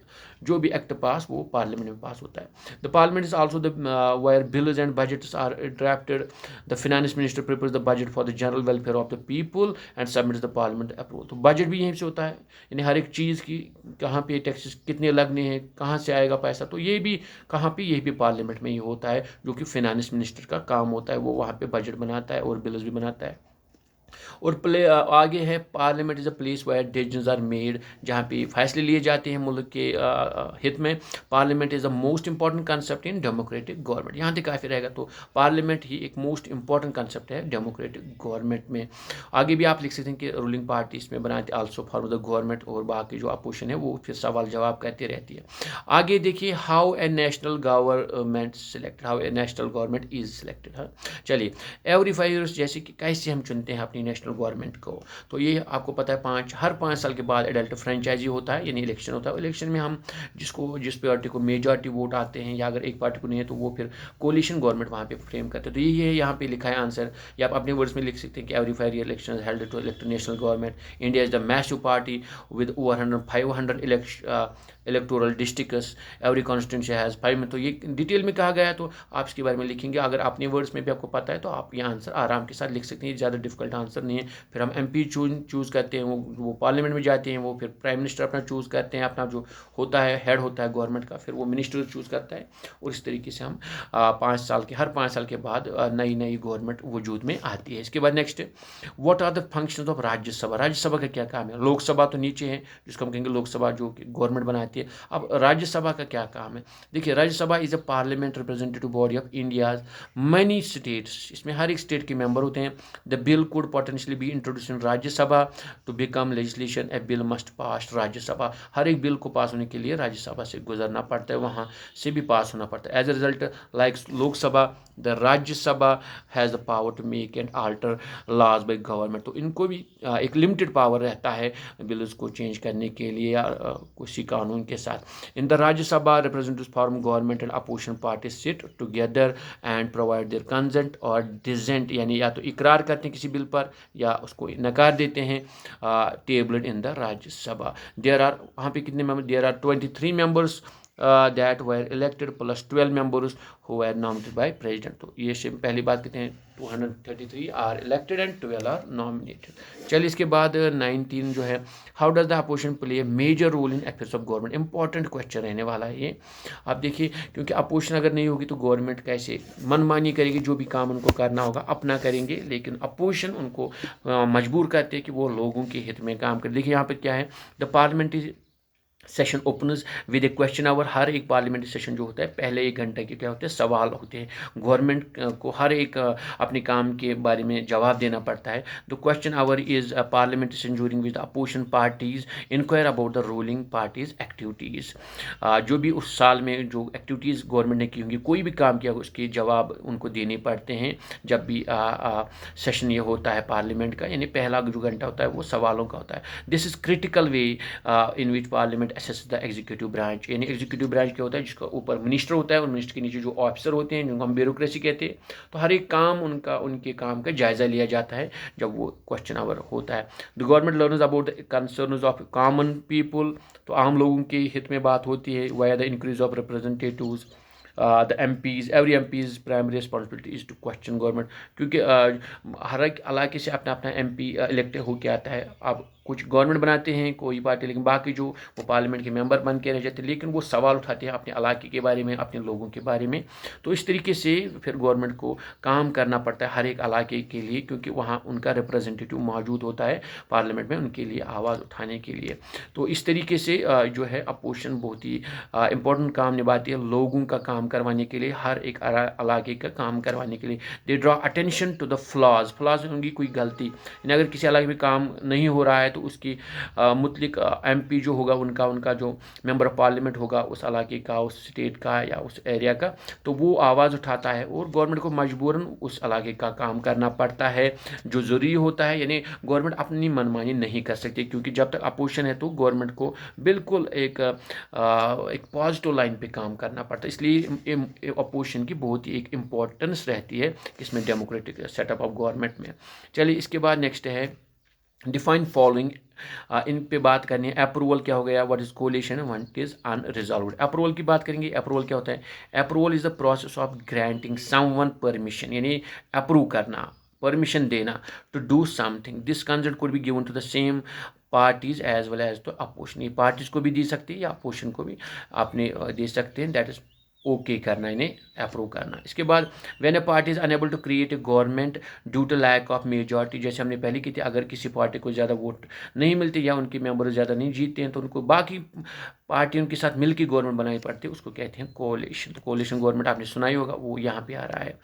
जो भी एक्ट पास वो पार्लियामेंट में पास होता है। The parliament is also the where bills and budgets are drafted. The finance minister prepares the budget for the general welfare of the people and submits the parliament approval. तो budget भी यहीं से होता है, यानी हर एक चीज़ की कहाँ पे टैक्सेस कितने लगने हैं, कहाँ से आएगा पैसा, तो ये भी कहाँ पे, ये भी पार्लियामेंट में ही होता है, जो कि फाइनेंस मिनिस्टर का काम होता है, वो वहाँ पे बजट बनाता है और बिल्स भी बनाता है। और आगे है, parliament is a place where decisions are made, जहाँ पे फैसले लिए जाते हैं मुल्क के हित में। Parliament is the most important concept in democratic government. यहाँ तक काफ़ी रहेगा, तो पार्लियामेंट ही एक मोस्ट इंपॉर्टेंट कंसेप्ट है डेमोक्रेटिक गवर्नमेंट में। आगे भी आप लिख सकते हैं कि रूलिंग पार्टी इसमें बनाती आल्सो फॉर द गवर्नमेंट, और बाकी जो अपोजिशन है वो फिर सवाल जवाब करती रहती है। आगे देखिए, how a national government selected, how a national government is selected. हाँ चलिए, एवरी 5 ईयर्स, जैसे कि कैसे हम चुनते हैं अपनी नेशनल गवर्नमेंट को, तो ये आपको पता है हर 5 साल के बाद एडल्ट फ्रेंचाइजी होता है, यानी इलेक्शन होता है। इलेक्शन में हम जिस पार्टी को मेजॉरिटी वोट आते हैं, या अगर एक पार्टी को नहीं है तो वो फिर कोलिशन गवर्नमेंट वहाँ पे फ्रेम करते हैं। तो ये यहाँ पे लिखा है आंसर, या आप अपने वर्ड्स में लिख सकते हैं कि every 5 year election held to elect national government. India is the massive party with over 500 electoral districts, every constituency has 5 में। तो ये डिटेल में कहा गया है, तो आप इसके बारे में लिखेंगे। अगर अपने वर्ड्स में भी आपको पता है तो आप ये आंसर आराम के साथ लिख सकते हैं, ज़्यादा डिफिकल्ट आंसर नहीं है। फिर हम एमपी चूज़ करते हैं, वो पार्लियामेंट में जाते हैं, वो फिर प्राइम मिनिस्टर अपना चूज़ करते हैं, अपना जो होता है हेड होता है गवर्नमेंट का, फिर वो मिनिस्टर चूज़ करता है, और इस तरीके से हम हर 5 साल के बाद नई गवर्नमेंट वजूद में आती है। इसके बाद next, what are the functions of Rajya Sabha. Rajya Sabha का क्या काम है। लोकसभा तो नीचे है, जिसको हम कहेंगे लोकसभा, जो कि गवर्नमेंट बनाती है। अब राज्यसभा का क्या काम है, देखिए, Rajya Sabha is a parliament representative body of India many states. इसमें हर एक स्टेट के मेंबर होते हैं। The bill could potentially be introduce in Rajya Sabha to become legislation. A bill must pass Rajya Sabha. हर एक बिल को पास होने के लिए राज्यसभा से गुजरना पड़ता है, वहाँ से भी पास होना पड़ता है। As a result, like Lok Sabha, the Rajya Sabha has the power to make and alter laws by government. तो इनको भी एक लिमिटेड पावर रहता है बिल्स को चेंज करने के लिए, या किसी कानून के साथ। इन the Rajya Sabha, representatives from government and opposition party sit together and provide there consent और डिसेंट, यानी या तो इकरार करते हैं किसी बिल पर या उसको नकार देते हैं, tabled in the Rajya Sabha. There are, वहाँ पे कितने member, there are 23 members that were elected plus 12 members who were nominated by president। तो ये से पहली बात कहते हैं 233 are elected and 12 are nominated. चलिए, इसके बाद 19 जो है, how does the opposition play major role in affairs of government. Important question रहने वाला है ये। आप देखिए, क्योंकि अपोजिशन अगर नहीं होगी तो गवर्नमेंट कैसे मनमानी करेगी, जो भी काम उनको करना होगा अपना करेंगे, लेकिन अपोजिशन उनको मजबूर करते हैं कि वो लोगों के हित में काम करें। देखिए यहाँ पर क्या है, the parliamentary session openers with a question hour. हर एक पार्लियामेंट्री सेशन जो होता है, पहले 1 घंटे के क्या होते हैं, सवाल होते हैं। गवर्नमेंट को हर एक अपने काम के बारे में जवाब देना पड़ता है। The question hour is a parliamentary session during with opposition parties inquire about the ruling parties activities. जो भी उस साल में जो एक्टिविटीज़ गवर्नमेंट ने की होंगी, कोई भी काम किया, उसके जवाब उनको देने पड़ते हैं जब भी सेशन ये होता है पार्लियामेंट का। यानी पहला जो घंटा होता है वो सवालों का होता है। This is critical way in which parliament assess the executive branch. यानी एग्जीक्यूटिव ब्रांच क्या होता है, जिसका ऊपर मिनिस्टर होता है, और मिनिस्टर के नीचे जो ऑफिसर होते हैं, जिनको हम ब्यूरोक्रेसी कहते हैं। तो हर एक काम उनके काम का जायज़ा लिया जाता है जब वो क्वेश्चन आवर होता है। The government learns about the concerns of common people. तो आम लोगों के हित में बात होती है, via the increase of representatives. The MPs, every MP's primary responsibility is to question government. क्योंकि हर एक इलाके से अपना अपना MP इलेक्ट होकर आता है। अब कुछ गवर्नमेंट बनाते हैं कोई पार्टी, लेकिन बाकी जो वो पार्लियामेंट के मेंबर बन के रह जाते हैं, लेकिन वो सवाल उठाते हैं अपने इलाके के बारे में, अपने लोगों के बारे में। तो इस तरीके से फिर गवर्नमेंट को काम करना पड़ता है हर एक इलाके के लिए, क्योंकि वहाँ उनका रिप्रेजेंटेटिव मौजूद होता है पार्लियामेंट में उनके लिए आवाज़ उठाने के लिए। तो इस तरीके से जो है अपोजिशन बहुत ही इंपॉर्टेंट काम निभाती है लोगों का काम करवाने के लिए, हर एक इलाके का काम करवाने के लिए। They draw attention to the flaws होंगी, कोई गलती, यानी अगर किसी इलाके में काम नहीं हो रहा है तो उसकी मुतलिक MP जो होगा उनका उनका जो मेंबर ऑफ पार्लियामेंट होगा उस इलाके का, उस स्टेट का या उस एरिया का, तो वो आवाज़ उठाता है और गवर्नमेंट को मजबूरन उस इलाके का काम करना पड़ता है जो ज़रूरी होता है। यानी गवर्नमेंट अपनी मनमानी नहीं कर सकती, क्योंकि जब तक अपोजिशन है तो गवर्नमेंट को बिल्कुल एक पॉजिटिव लाइन पे काम करना पड़ता है। इसलिए अपोजिशन की बहुत ही एक इम्पोर्टेंस रहती है इसमें डेमोक्रेटिक सेटअप ऑफ गवर्नमेंट में। चलिए इसके बाद नेक्स्ट है डिफाइन फॉलोइंग। इन पे बात करनी है। अप्रूवल क्या हो गया, what is coalition, what is unresolved. Approval की बात करेंगे। अप्रूवल क्या होता है? Approval is the process of granting someone permission, यानी अप्रूव करना, परमिशन देना to do something. This consent could be given to the same parties as well as the opposition. Parties को भी दे सकते हैं या अपोजिशन को भी आपने दे सकते हैं। दैट इज ओके करना, इन्हें अप्रूव करना। इसके बाद when a party is unable to create a government due to lack of majority, जैसे हमने पहले की थी, अगर किसी पार्टी को ज़्यादा वोट नहीं मिलती या उनके मेंबर ज़्यादा नहीं जीतते हैं तो उनको बाकी पार्टियों के साथ मिलकर गवर्नमेंट बनानी पड़ती है, उसको कहते हैं कोalition। तो कोalition गवर्नमेंट आपने सुना ही होगा, वो यहाँ पे आ रहा है,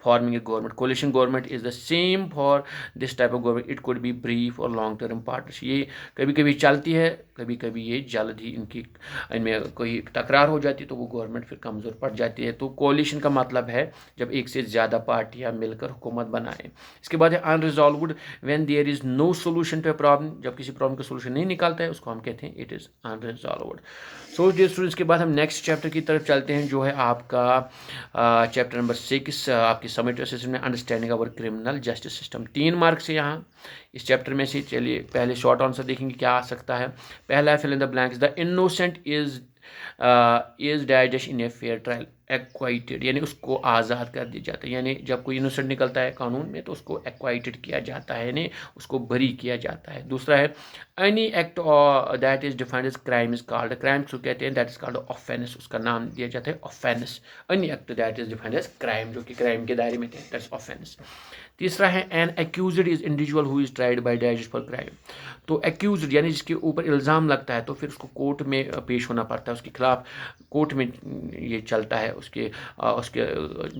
forming a government. कोalition government is the same for this type of government. It could be brief और लॉन्ग टर्म पार्टनरशिप। ये कभी कभी चलती है, कभी कभी ये जल्द ही इनमें कोई तकरार हो जाती है तो वो गवर्नमेंट फिर कमज़ोर पड़ जाती है। तो कोalition का मतलब है जब एक से ज़्यादा पार्टियाँ मिलकर हुकूमत बनाएं। इसके बाद है unresolved, when there is no solution to a problem. जब किसी प्रॉब्लम का सोल्यूशन नहीं निकालता है उसको हम कहते हैं it is unresolved. So dear students, के बाद हम नेक्स्ट चैप्टर की तरफ चलते हैं जो है आपका चैप्टर नंबर 6 आपकी समेटिव असेसमेंट में, अंडरस्टैंडिंग अवर क्रिमिनल जस्टिस सिस्टम। 3 मार्क्स है यहाँ इस चैप्टर में से। चलिए पहले शॉर्ट आंसर देखेंगे क्या आ सकता है। पहला है fill in the blanks. The innocent is digest in a fair trial acquitted, यानी उसको आज़ाद कर दिया जाता है। यानी जब कोई इनोसेंट निकलता है कानून में तो उसको एक्वाइटेड किया जाता है, यानी उसको बरी किया जाता है। दूसरा है any act that is defined as crime is called, crime को कहते हैं दैट इज कॉल्ड ऑफेंस, उसका नाम दिया जाता है offence. Any act that is defined as crime, जो कि क्राइम के दायरे में थे, दैट इज ऑफेंस। तीसरा है N accused is individual who is tried bye जज फॉर क्राइम। तो एक्यूज्ड यानी जिसके ऊपर इल्ज़ाम लगता है तो फिर उसको कोर्ट में पेश होना पड़ता है, उसके खिलाफ कोर्ट में ये चलता है, उसके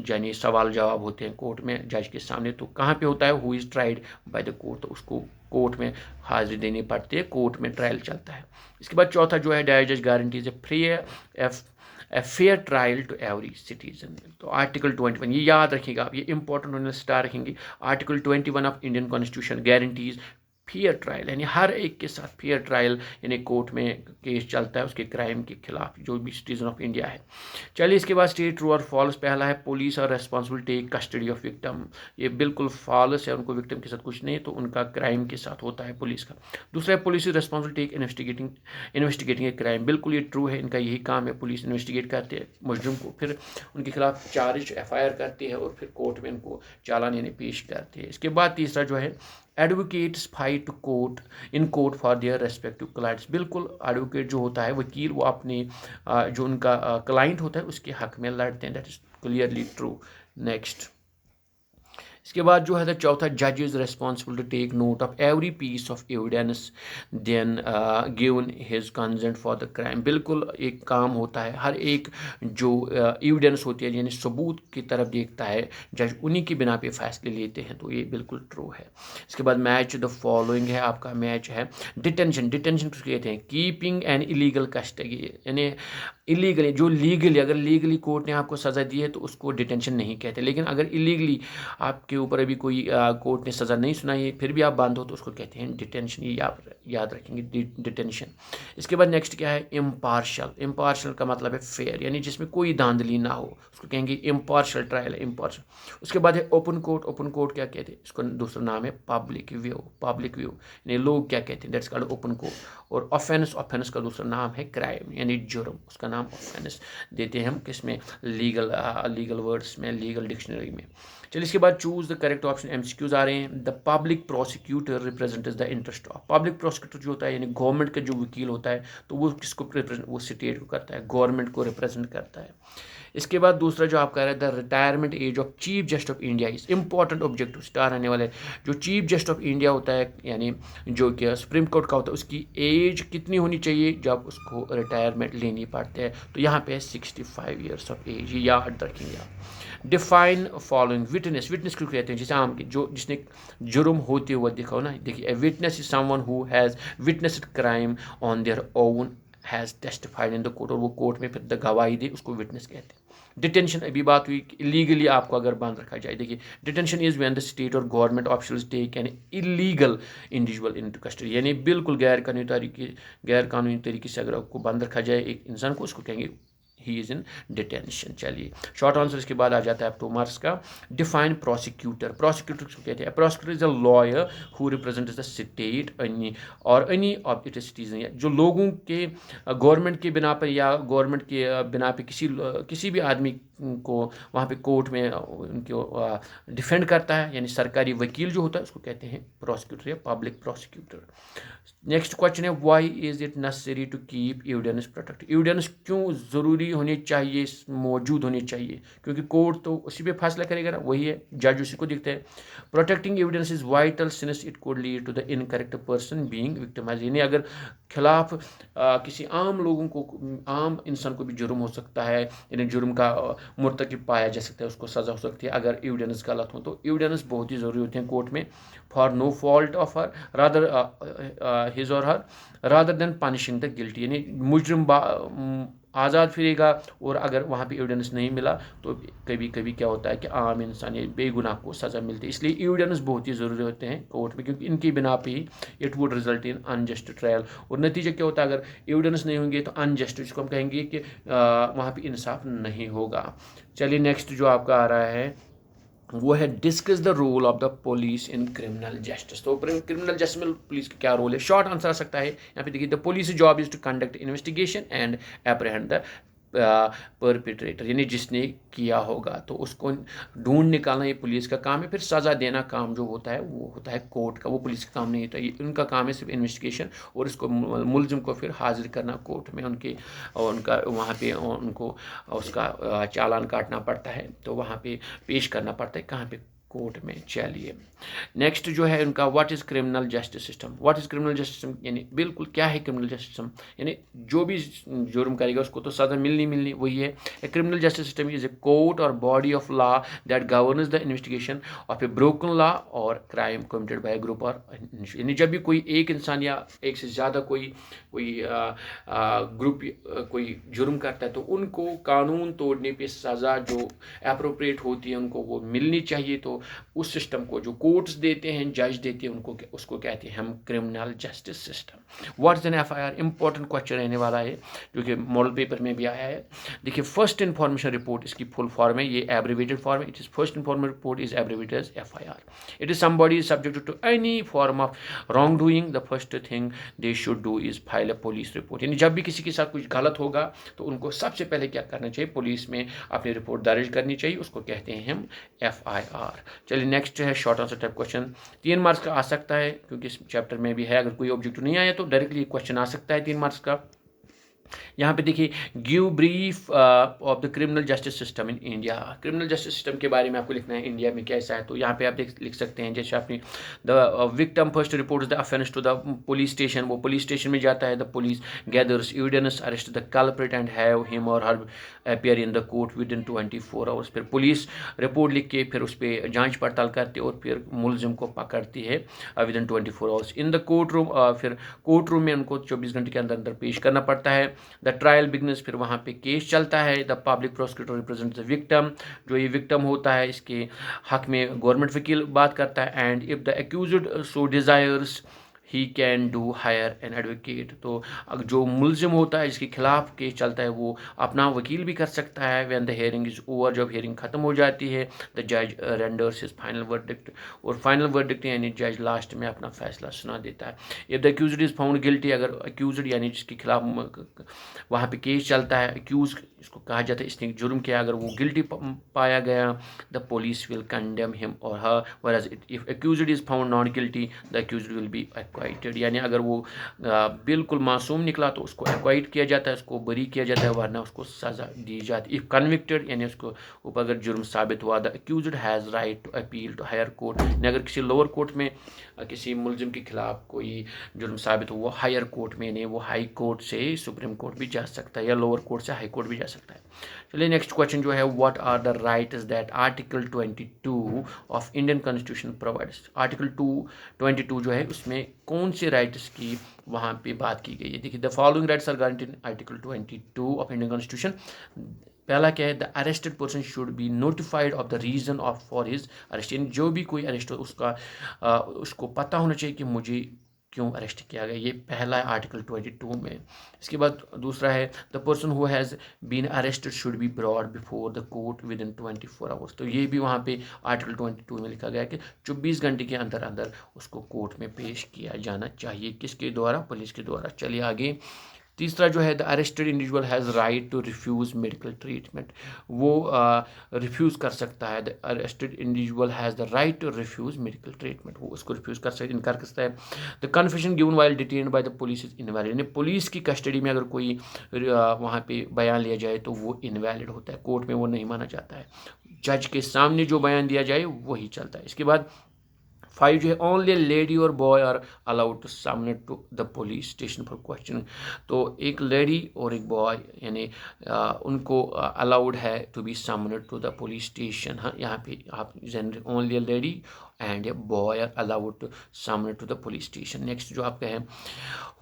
यानी सवाल जवाब होते हैं कोर्ट में जज के सामने। तो कहाँ पे होता है? Who is tried by the court, तो उसको कोर्ट में हाजिरी देनी पड़ती है, कोर्ट में ट्रायल चलता है। इसके बाद चौथा जो है जज guarantees a fair trial to every citizen. तो आर्टिकल 21 ये याद रखिएगा आप, ये इंपॉर्टेंट उन्होंने स्टार रखेंगे। Article 21 of Indian constitution guarantees fair trial, यानी हर एक के साथ फेयर ट्रायल, यानी कोर्ट में केस चलता है उसके क्राइम के खिलाफ जो भी सिटीजन ऑफ इंडिया है। चलिए इसके बाद स्टेट ट्रू और फॉल्स। पहला है पुलिस और responsible take custody of victim, ये बिल्कुल फॉल्स है, उनको विक्टिम के साथ कुछ नहीं, तो उनका क्राइम के साथ होता है पुलिस का। दूसरा है police is responsible take investigating a crime, बिल्कुल ये ट्रू है, इनका यही काम है, पुलिस इन्वेस्टिगेट करते हैं मुजरिम को, फिर उनके खिलाफ चार्ज FIR करती है और फिर कोर्ट में उनको चालान यानी पेश करती है। इसके बाद तीसरा जो है advocates fight court in court for their respective clients, बिल्कुल एडवोकेट जो होता है वकील, वो अपने जो उनका क्लाइंट होता है उसके हक में लड़ते हैं, that is clearly true. Next इसके बाद जो है द चौथा, जज is responsible to take note of every piece of evidence then given his consent for the crime, बिल्कुल एक काम होता है, हर एक जो एविडेंस होती है यानी सबूत की तरफ देखता है जज, उन्हीं की बिना पे फैसले लेते हैं, तो ये बिल्कुल ट्रू है। इसके बाद मैच द फॉलोइंग है आपका, मैच है डिटेंशन। डिटेंशन किसको कहते हैं? कीपिंग एन इलीगल कस्टडी, यानी इलीगली, जो लीगली, अगर लीगली कोर्ट ने आपको सज़ा दी है तो उसको डिटेंशन नहीं कहते, लेकिन अगर इलीगली आपके ऊपर अभी कोई कोर्ट ने सज़ा नहीं सुनाई है फिर भी आप बंद हो तो उसको कहते हैं डिटेंशन, ये आप याद रखेंगे, डिटेंशन। इसके बाद नेक्स्ट क्या है? इम्पार्शल। इम्पार्शल का मतलब है फेयर, यानी जिसमें कोई धांधली ना हो, उसको कहेंगे इम्पार्शल ट्रायल है, इम्पार्शल। उसके बाद है ओपन कोर्ट। ओपन कोर्ट क्या कहते हैं? इसको दूसरा नाम है पब्लिक व्यू। पब्लिक व्यू यानी लोग क्या कहते हैं, दैट्स कॉल्ड ओपन कोर्ट। और ऑफेंस, ऑफेंस का दूसरा नाम है क्राइम यानी जुर्म, उसका नाम ऑफेंस देते हैं हम किसमें? लीगल वर्ड्स में, लीगल डिक्शनरी में। चलिए इसके बाद choose the correct option, MCQs आ रहे हैं। The public prosecutor represents the interest of, public prosecutor जो होता है यानी गवर्नमेंट का जो वकील होता है तो वो किसको रिप्रेजेंट? वो स्टेट को करता है, गवर्नमेंट को रिप्रेजेंट करता है। इसके बाद दूसरा जो आपका है the retirement age of chief justice of India is important objective star आने वाले जो चीफ जस्टिस ऑफ इंडिया होता है यानी जो कि सुप्रीम कोर्ट का होता है उसकी एज कितनी होनी चाहिए जब उसको रिटायरमेंट लेनी पड़ती है। तो यहाँ पे है 65 ईयर्स ऑफ एज, ये याद रखेंगे आप। डिफाइन फॉलोइंग विटनेस, विटनेस क्यों कहते हैं, जैसे आम की जो जिसने जुर्म होते हुए देखा हो ना, देखिए a witness is someone who has witnessed crime on their own has testified in the court, और वो कोर्ट में फिर गवाही दे उसको विटनेस कहते हैं। डिटेंशन अभी बात हुई इलीगली आपको अगर बंद रखा जाए, देखिए detention is when the state or government officials take an illegal individual into custody, यानी बिल्कुल गैर कानूनी तरीके से अगर आपको बंद रखा जाए एक इंसान को, उसको कहेंगे ही इज़ इन डिटेंशन। चलिए शॉर्ट आंसर इसके बाद आ जाता है अब 2 मार्क्स का। डिफाइन प्रोसिक्यूटर, प्रोसिक्यूटर को कहते हैं prosecutor is a lawyer who represents the state any of its citizen, जो लोगों के गवर्नमेंट के बिना पर या गवर्नमेंट के बिना पे किसी भी आदमी को वहाँ पे कोर्ट में उनको डिफेंड करता है, यानी सरकारी वकील जो होता है उसको कहते हैं प्रोसिक्यूटर या पब्लिक प्रोसिक्यूटर। नेक्स्ट क्वेश्चन है why is it necessary to keep evidence protect, evidence क्यों ज़रूरी होनी चाहिए, मौजूद होनी चाहिए, क्योंकि कोर्ट तो उसी पे फैसला करेगा ना, वही है जज उसी को दिखता है। Protecting evidence is vital since it could lead to the incorrect person being victimised, यानी अगर खिलाफ किसी आम लोगों को, आम इंसान को भी जुर्म हो सकता है, यानी जुर्म का मुर्तकिब पाया जा सकता है, उसको सज़ा हो सकती है अगर एविडेंस गलत हो। तो एविडेंस बहुत ही ज़रूरी होते हैं कोर्ट में for no fault of her rather his or her rather than punishing the guilty, यानी मुजरिम आज़ाद फिरेगा और अगर वहाँ पे एविडेंस नहीं मिला तो कभी कभी क्या होता है कि आम इंसान या बेगुनाह को सज़ा मिलती है। इसलिए एविडेंस बहुत ही ज़रूरी होते हैं कोर्ट में, क्योंकि इनकी बिना पे ही it would result in unjust trial, और नतीजा क्या होता है अगर एविडेंस नहीं होंगे तो अनजस्ट, जिसको हम कहेंगे कि वहाँ पे इंसाफ नहीं होगा। चलिए नेक्स्ट जो आपका आ रहा है वो है discuss the role of the police in criminal justice. तो क्रिमिनल जस्टिस में पुलिस का क्या रोल है, शॉर्ट आंसर आ सकता है यहाँ पे देखिए the police job is to conduct investigation and apprehend the perpetrator, यानी जिसने किया होगा तो उसको ढूंढ निकालना ये पुलिस का काम है। फिर सज़ा देना काम जो होता है वो होता है कोर्ट का, वो पुलिस का काम नहीं होता, ये उनका काम है सिर्फ इन्वेस्टिगेशन और इसको मुलजिम को फिर हाजिर करना कोर्ट में, उनका वहाँ पे उनको उसका चालान काटना पड़ता है, तो वहाँ पे पेश करना पड़ता है कहाँ पे, कोर्ट में। चलिए नेक्स्ट जो है उनका what is criminal justice system, what is criminal justice system, यानी बिल्कुल क्या है क्रिमिनल जस्टिस सिस्टम, यानी जो भी जुर्म करेगा उसको तो सज़ा मिलनी वही है। A criminal justice system is a court or body of law that governs the investigation of a broken law or crime committed by group, और यानी जब भी कोई एक इंसान या एक से ज़्यादा कोई ग्रुप कोई जुर्म करता है तो उनको कानून तोड़ने पे सज़ा जो अप्रोप्रिएट होती है उनको वो मिलनी चाहिए। तो उस सिस्टम को जो कोर्ट्स देते हैं, जज देते हैं, उसको कहते हैं हम criminal justice system. What is an FIR, important question रहने वाला है जो कि मॉडल पेपर में भी आया है। देखिए फर्स्ट इन्फॉर्मेशन रिपोर्ट इसकी फुल फॉर्म है, ये एब्रिवेटेड फॉर्म है, it is first information report is abbreviated as FIR. It is somebody is subjected to any form of wrong doing, the first thing they should do is file a police report, यानी जब भी किसी के साथ कुछ गलत होगा तो उनको सबसे पहले क्या करना चाहिए, पुलिस में अपनी रिपोर्ट दर्ज करनी चाहिए, उसको कहते हैं हम एफआईआर। चलिए नेक्स्ट है short answer type question, 3 marks का आ सकता है क्योंकि इस चैप्टर में भी है, अगर कोई ऑब्जेक्टिव नहीं आया तो डायरेक्टली क्वेश्चन आ सकता है 3 मार्क्स का। यहाँ पे देखिए give brief of the criminal justice system in India, criminal justice system के बारे में आपको लिखना है इंडिया में कैसा है। तो यहाँ पे आप लिख सकते हैं जैसे आपने the victim first report the offence to the police station, वो पुलिस स्टेशन में जाता है, the police gathers evidence arrest the culprit and have him और her appear in the court within 24 hours, फिर पुलिस रिपोर्ट लिख के फिर उस पर जाँच पड़ताल करती है और फिर मुलजिम को पकड़ती है within 24 hours in the court room, फिर कोर्ट रूम में उनको 24 घंटे के अंदर पेश करना पड़ता है। द ट्रायल बिगनेस, फिर वहाँ पे केस चलता है। The public prosecutor represent the victim, जो ये विक्टिम होता है इसके हक में गवर्नमेंट वकील बात करता है। And if the accused so desires he can do hire an advocate, तो जो मुलजिम होता है जिसके खिलाफ केस चलता है वो अपना वकील भी कर सकता है। When the hearing is over, जब हियरिंग खत्म हो जाती है, द जज रेंडर्स हिज फाइनल वर्डिक्ट, और फाइनल वर्डिक्ट यानी जज लास्ट में अपना फैसला सुना देता है। If the accused is found guilty, अगर एक्यूज्ड यानी जिसके खिलाफ वहाँ पे केस चलता है, एक्यूज इसको कहा जाता है इसने जुर्म किया, अगर वो गिल्टी पाया गया, the police will condemn him और her, whereas if accused is found not guilty the accused will be acquitted, यानी अगर वो बिल्कुल मासूम निकला तो उसको एक्वाइट किया जाता है, उसको बरी किया जाता है, वरना उसको सज़ा दी जाती है। इफ़ कन्विक्टेड यानी उसको ऊपर अगर जुर्म साबित हुआ, the accused has right to appeal to higher court, यानी अगर किसी लोअर कोर्ट में किसी मुलजिम के खिलाफ कोई जुर्म साबित हुआ हायर कोर्ट में, यानी वो हाई कोर्ट से सुप्रीम कोर्ट भी जा सकता है या लोअर कोर्ट से हाई कोर्ट भी जा सकता है। चलिए नेक्स्ट क्वेश्चन जो है, what are the rights that article 22 of Indian constitution provides. Article 22 जो है उसमें कौन से राइट्स की वहाँ पे बात की गई है। देखिए, the following rights are guaranteed in article 22 of Indian constitution. पहला क्या है, the arrested person should be notified of the reason of for his arrest, यानी जो भी कोई अरेस्ट हो उसको पता होना चाहिए कि मुझे क्यों अरेस्ट किया गया। ये पहला है आर्टिकल 22 में। इसके बाद दूसरा है, the person who has been arrested should be brought before the court within 24 hours. तो ये भी वहाँ पे आर्टिकल 22 में लिखा गया है कि 24 घंटे के अंदर अंदर उसको कोर्ट में पेश किया जाना चाहिए। किसके द्वारा? पुलिस के द्वारा। चलिए आगे, तीसरा जो है, the arrested individual has right to refuse medical treatment. वो रिफ्यूज़ कर सकता है। The arrested individual has the right to refuse medical treatment, वो उसको रिफ्यूज़ कर सकता है, इनकार कर सकता है। The confession given while detained bye the police is invalid, यानी पुलिस की कस्टडी में अगर कोई वहाँ पे बयान लिया जाए तो वो इनवैलिड होता है, कोर्ट में वो नहीं माना जाता है। जज के सामने जो बयान दिया जाए वही चलता है। इसके बाद 5 जो है, ओनली लेडी और boy are allowed to submit to the police station for question. तो एक लेडी और एक बॉय यानी उनको अलाउड है to be submit to the police station. हाँ, यहाँ पे आप only a lady and a boy are allowed to submit to the police station. Next जो आपका है,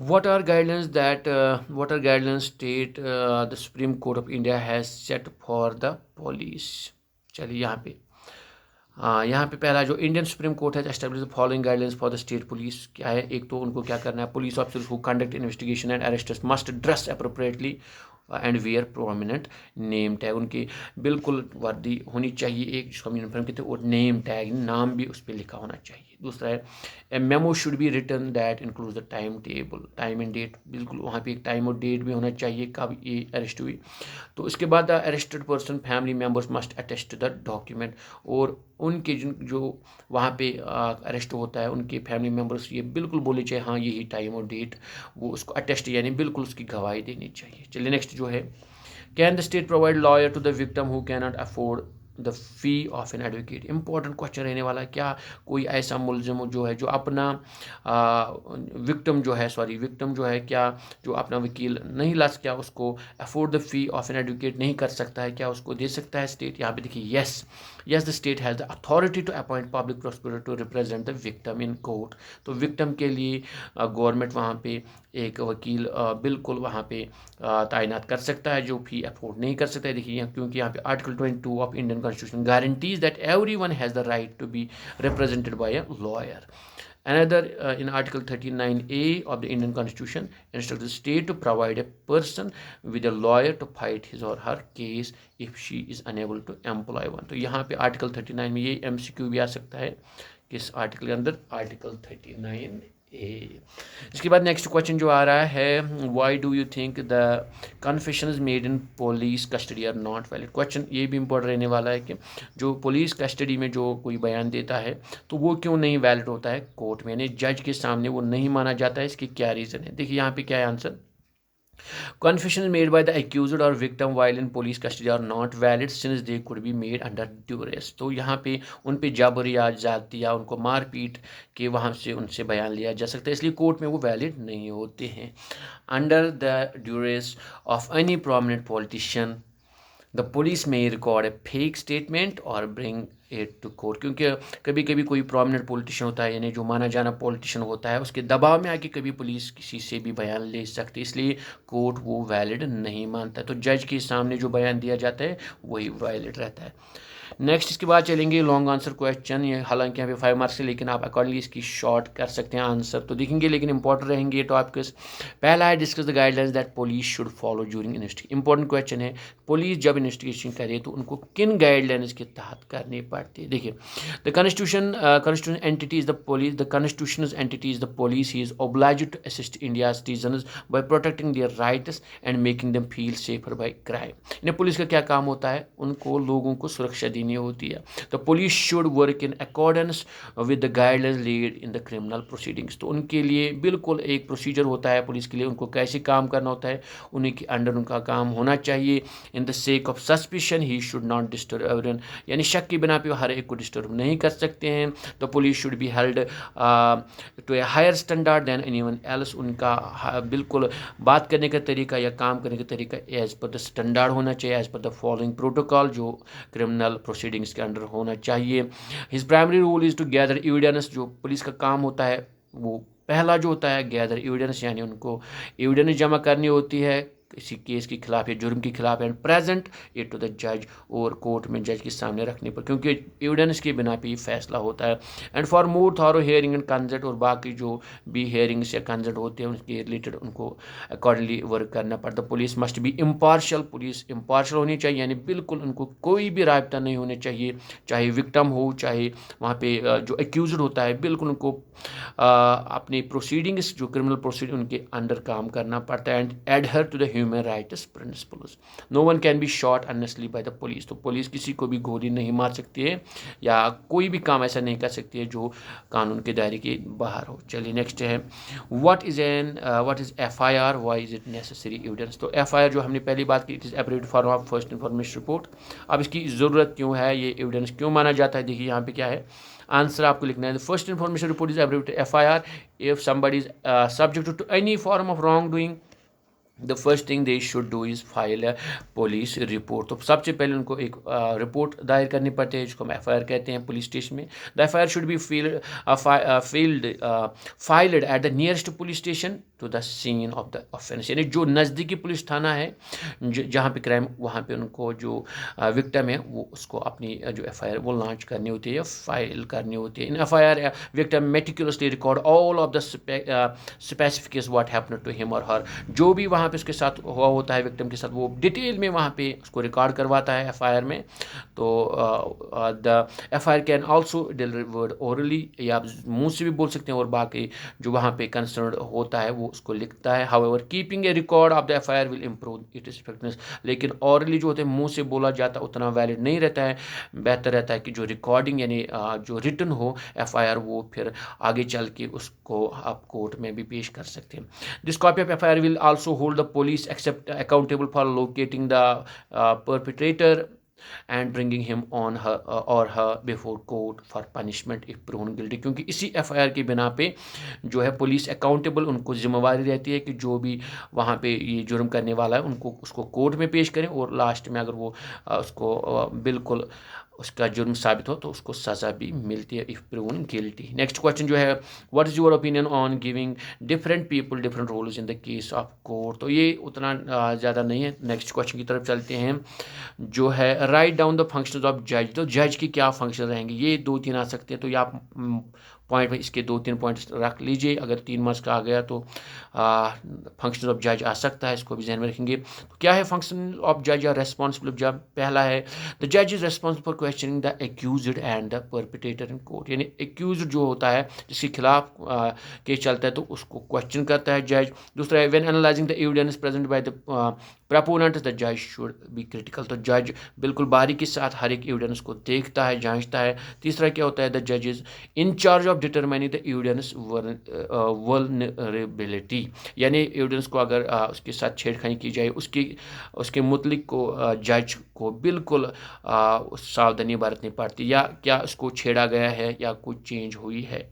what are guidelines state the supreme court of India has set for the police. चलिए यहाँ पे पहला जो इंडियन सुप्रीम कोर्ट है establish the following guidelines for the state police. क्या है, एक तो उनको क्या करना है, police officers who conduct investigation and arrests must dress appropriately and wear prominent name tag. उनकी बिल्कुल वर्दी होनी चाहिए एक, जिसको हम यूनिफॉर्म कहते हैं, और नेम टैग, नाम भी उस पर लिखा होना चाहिए। दूसरा है, a memo should be written that includes the time table, time and date, बिल्कुल वहाँ पे एक टाइम और डेट भी होना चाहिए कब ये अरेस्ट हुई। तो उसके बाद the arrested person family members must attest the document, और उनके जो वहाँ पे अरेस्ट होता है उनके फैमिली मेम्बर्स ये बिल्कुल बोले चाहिए हाँ यही टाइम और डेट, वो उसको अटेस्ट यानी बिल्कुल उसकी गवाही देनी चाहिए। चलिए नेक्स्ट जो है, can the state provide lawyer to the victim who can not afford the fee of an advocate. Important question रहने वाला है, क्या कोई ऐसा मुलजिम जो है जो अपना विक्टिम जो है क्या जो अपना वकील नहीं ला सकता, उसको afford the fee of an advocate नहीं कर सकता है, क्या उसको दे सकता है स्टेट? यहाँ पे देखिए, yes the state has the authority to appoint public prosecutor to represent the victim in court. तो विक्टिम के लिए गवर्नमेंट वहाँ पे एक वकील बिल्कुल वहाँ पे तैनात कर सकता है जो फी अफोर्ड नहीं कर सकता है। देखिए क्योंकि यहाँ पे article 22 of Indian constitution guarantees that everyone has the right to be represented by a lawyer. Another in Article 39A of the Indian Constitution instructs the state to provide a person with a lawyer to fight his or her case if she is unable to employ one। तो यहाँ पे Article 39 में ये MCQ भी आ सकता है, किस आर्टिकल के अंदर? Article 39A। इसके बाद नेक्स्ट क्वेश्चन जो आ रहा है, why do you think the confessions made in police custody are not valid. Question ये भी इम्पोर्टेंट रहने वाला है कि जो पुलिस कस्टडी में जो कोई बयान देता है तो वो क्यों नहीं वैलिड होता है कोर्ट में, यानी जज के सामने वो नहीं माना जाता है, इसकी क्या रीज़न है? देखिए यहाँ पे क्या है answer, confessions made by the accused or victim while in police custody are not valid since they could be made under duress। तो यहाँ पे उन पे जबर या ज्यादती या उनको मार पीट के वहाँ से उनसे बयान लिया जा सकता है, इसलिए कोर्ट में वो वैलिड नहीं होते हैं। Under the duress of any prominent politician the police में रिकॉर्ड ए फेक स्टेटमेंट और ब्रिंग इट टू कोर्ट। क्योंकि कभी कभी कोई प्रोमिनेंट पॉलिटिशियन होता है यानी जो माना जाना पॉलिटिशियन होता है, उसके दबाव में आके कभी पुलिस किसी से भी बयान ले सकती है, इसलिए कोर्ट वो वैलिड नहीं मानता। तो जज के सामने जो बयान दिया जाता है वही वैलिड रहता है। नेक्स्ट इसके बाद चलेंगे लॉन्ग आंसर क्वेश्चन। ये हालांकि यहाँ पे 5 मार्क्स है, लेकिन आप अकॉर्डिंगली इसकी शॉर्ट कर सकते हैं आंसर, तो देखेंगे लेकिन इंपॉर्टेंट रहेंगे ये टॉपिक्स। पहला है discuss the guidelines that police should follow during investigation. Important question है, पुलिस जब इन्वेस्टिगेशन करे तो उनको किन गाइडलाइंस के तहत करनी पड़ती है। देखिए, constitution entity is the police, the constitution's entity is the police. He is obliged to assist India's citizens by protecting their rights and making them feel safer by crime. इन्हें पुलिस का क्या काम होता है? उनको लोगों को सुरक्षा देनी होती है। तो police should work in accordance with the guidelines laid in the criminal proceedings. तो उनके लिए बिल्कुल एक प्रोसीजर होता है पुलिस के लिए, उनको कैसे काम करना होता है, उन्हीं के अंडर उनका काम होना चाहिए। In the sake of suspicion he should not disturb everyone, यानी शक की बिना पे हर एक को डिस्टर्ब नहीं कर सकते हैं। तो police should be held to a higher standard than anyone else. उनका बिल्कुल बात करने का तरीका या काम करने का तरीका एज पर द स्टैंडर्ड होना चाहिए, as per the following protocol, जो क्रिमिनल प्रोसीडिंग्स के अंडर होना चाहिए। His primary role is to gather evidence. जो पुलिस का काम होता है वो पहला जो होता है गैदर एविडेंस, यानी उनको एविडेंस जमा करनी होती है किसी केस के खिलाफ या जुर्म के खिलाफ, and present it to the जज, और कोर्ट में जज के सामने रखने पर, क्योंकि एविडेंस के बिना पे ये फैसला होता है। And for more thorough hearing and consult, और बाकी जो भी हियरिंग्स या कंसल्ट होते हैं उनके रिलेटेड उनको अकॉर्डिंगली वर्क करना पड़ता है। Police must be impartial, police impartial होनी चाहिए, यानी बिल्कुल उनको कोई भी रायता नहीं होना चाहिए, चाहे विक्टिम हो चाहे वहाँ पे जो एक्यूज्ड होता है, बिल्कुल उनको अपनी प्रोसीडिंग्स जो क्रिमिनल प्रोसीडिंग उनके अंडर काम करना पड़ता है। And adhere to the human rights principles. No one can be shot unnecessarily by the police. तो पुलिस किसी को भी गोली नहीं मार सकती है या कोई भी काम ऐसा नहीं कर सकती है जो कानून के दायरे के बाहर हो। चलिए नेक्स्ट है, what is FIR, why is it necessary evidence. तो FIR जो हमने पहली बात की, it is abbreviated form of first information report. अब इसकी ज़रूरत क्यों है, ये एविडेंस क्यों माना जाता है? देखिए यहाँ पे क्या है, आंसर आपको लिखना है। First information report is abbreviated FIR if somebody is subject to any form of wrongdoing, the first thing they should do is file a police report. तो सबसे पहले उनको एक रिपोर्ट दायर करनी पड़ती है जिसको हम FIR कहते हैं पुलिस स्टेशन में। The FIR should be filed at the nearest police station to the scene of the offence, यानी जो नज़दीकी पुलिस थाना है जहाँ पे क्राइम, वहाँ पे उनको जो विक्टिम है वो उसको अपनी जो FIR वो लॉन्च करनी होती है या फाइल करनी होती है। In FIR victim meticulously record all of the specification what happened to him और हर। जो भी वहाँ पे उसके साथ हुआ होता है विक्टिम के साथ, वो डिटेल में वहाँ पे उसको रिकॉर्ड करवाता है FIR में। तो the FIR can also delivered orally, या आप मुँह से भी बोल सकते हैं, और बाकी जो वहाँ पे कंसर्न होता है वो उसको लिखता है। However keeping A record of the FIR will improve it is effectiveness. लेकिन ऑरली जो होते हैं मुँह से बोला जाता उतना वैलिड नहीं रहता है, बेहतर रहता है कि जो रिकॉर्डिंग यानी जो रिटन हो FIR, वो फिर आगे चल के उसको आप कोर्ट में भी पेश कर सकते हैं। This copy of FIR will also hold the police accept accountable for locating the perpetrator and bringing him on her or her before court for punishment if proven guilty। क्योंकि इसी FIR के बिना पे जो है पुलिस अकाउंटेबल, उनको जिम्मेवारी रहती है कि जो भी वहाँ पे ये जुर्म करने वाला है उनको उसको कोर्ट में पेश करें, और लास्ट में अगर वो उसको बिल्कुल उसका जुर्म साबित हो तो उसको सज़ा भी मिलती है if proven guilty. Next question जो है, what is your opinion on giving different people different roles in the case of court. तो ये उतना ज़्यादा नहीं है। नेक्स्ट क्वेश्चन की तरफ चलते हैं जो है, write down the functions of जज। तो जज की क्या फंक्शन रहेंगे, ये 2-3 आ सकते हैं, तो ये आप पॉइंट में इसके 2-3 पॉइंट्स रख लीजिए। अगर 3 मार्क्स का आ गया तो फंक्शन ऑफ जज आ सकता है, इसको भी ध्यान में रखेंगे। तो क्या है फंक्शन ऑफ जज या रेस्पॉन्सिबल ऑफ जज? पहला है, द जज is responsible for questioning the accused and the perpetrator in court, यानी एक्यूज्ड जो होता है जिसके खिलाफ केस चलता है तो उसको क्वेश्चन करता है जज। दूसरा है, when analysing the evidence present by the proponent the जज शुड बी क्रिटिकल। तो जज बिल्कुल बारीकी के साथ हर एक एविडेंस को देखता है, जांचता है। तीसरा क्या होता है, द जज is in charge of determining the evidence vulnerability, यानी एविडेंस को अगर उसके साथ छेड़खानी की जाए उसके मुतलिक को जज को बिल्कुल सावधानी बरतनी पड़ती, या क्या उसको छेड़ा गया है या कुछ चेंज हुई है।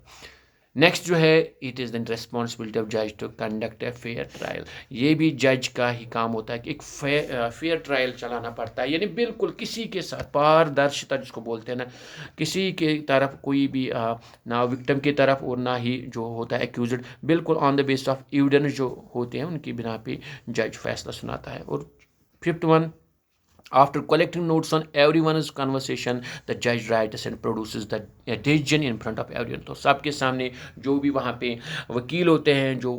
नेक्स्ट जो है, it is the responsibility of जज to conduct a fair trial. ये भी जज का ही काम होता है कि एक फेयर ट्रायल चलाना पड़ता है, यानी बिल्कुल किसी के साथ पारदर्शिता जिसको बोलते हैं ना, किसी के तरफ कोई भी ना विक्टिम की तरफ और ना ही जो होता है एक्यूज्ड, बिल्कुल on the basis of evidence जो होते हैं उनकी बिना पे जज फैसला सुनाता है। और 5th one, After collecting notes on everyone's conversation, the judge writes and produces the decision in front of everyone. तो सबके सामने जो भी वहाँ पे वकील होते हैं जो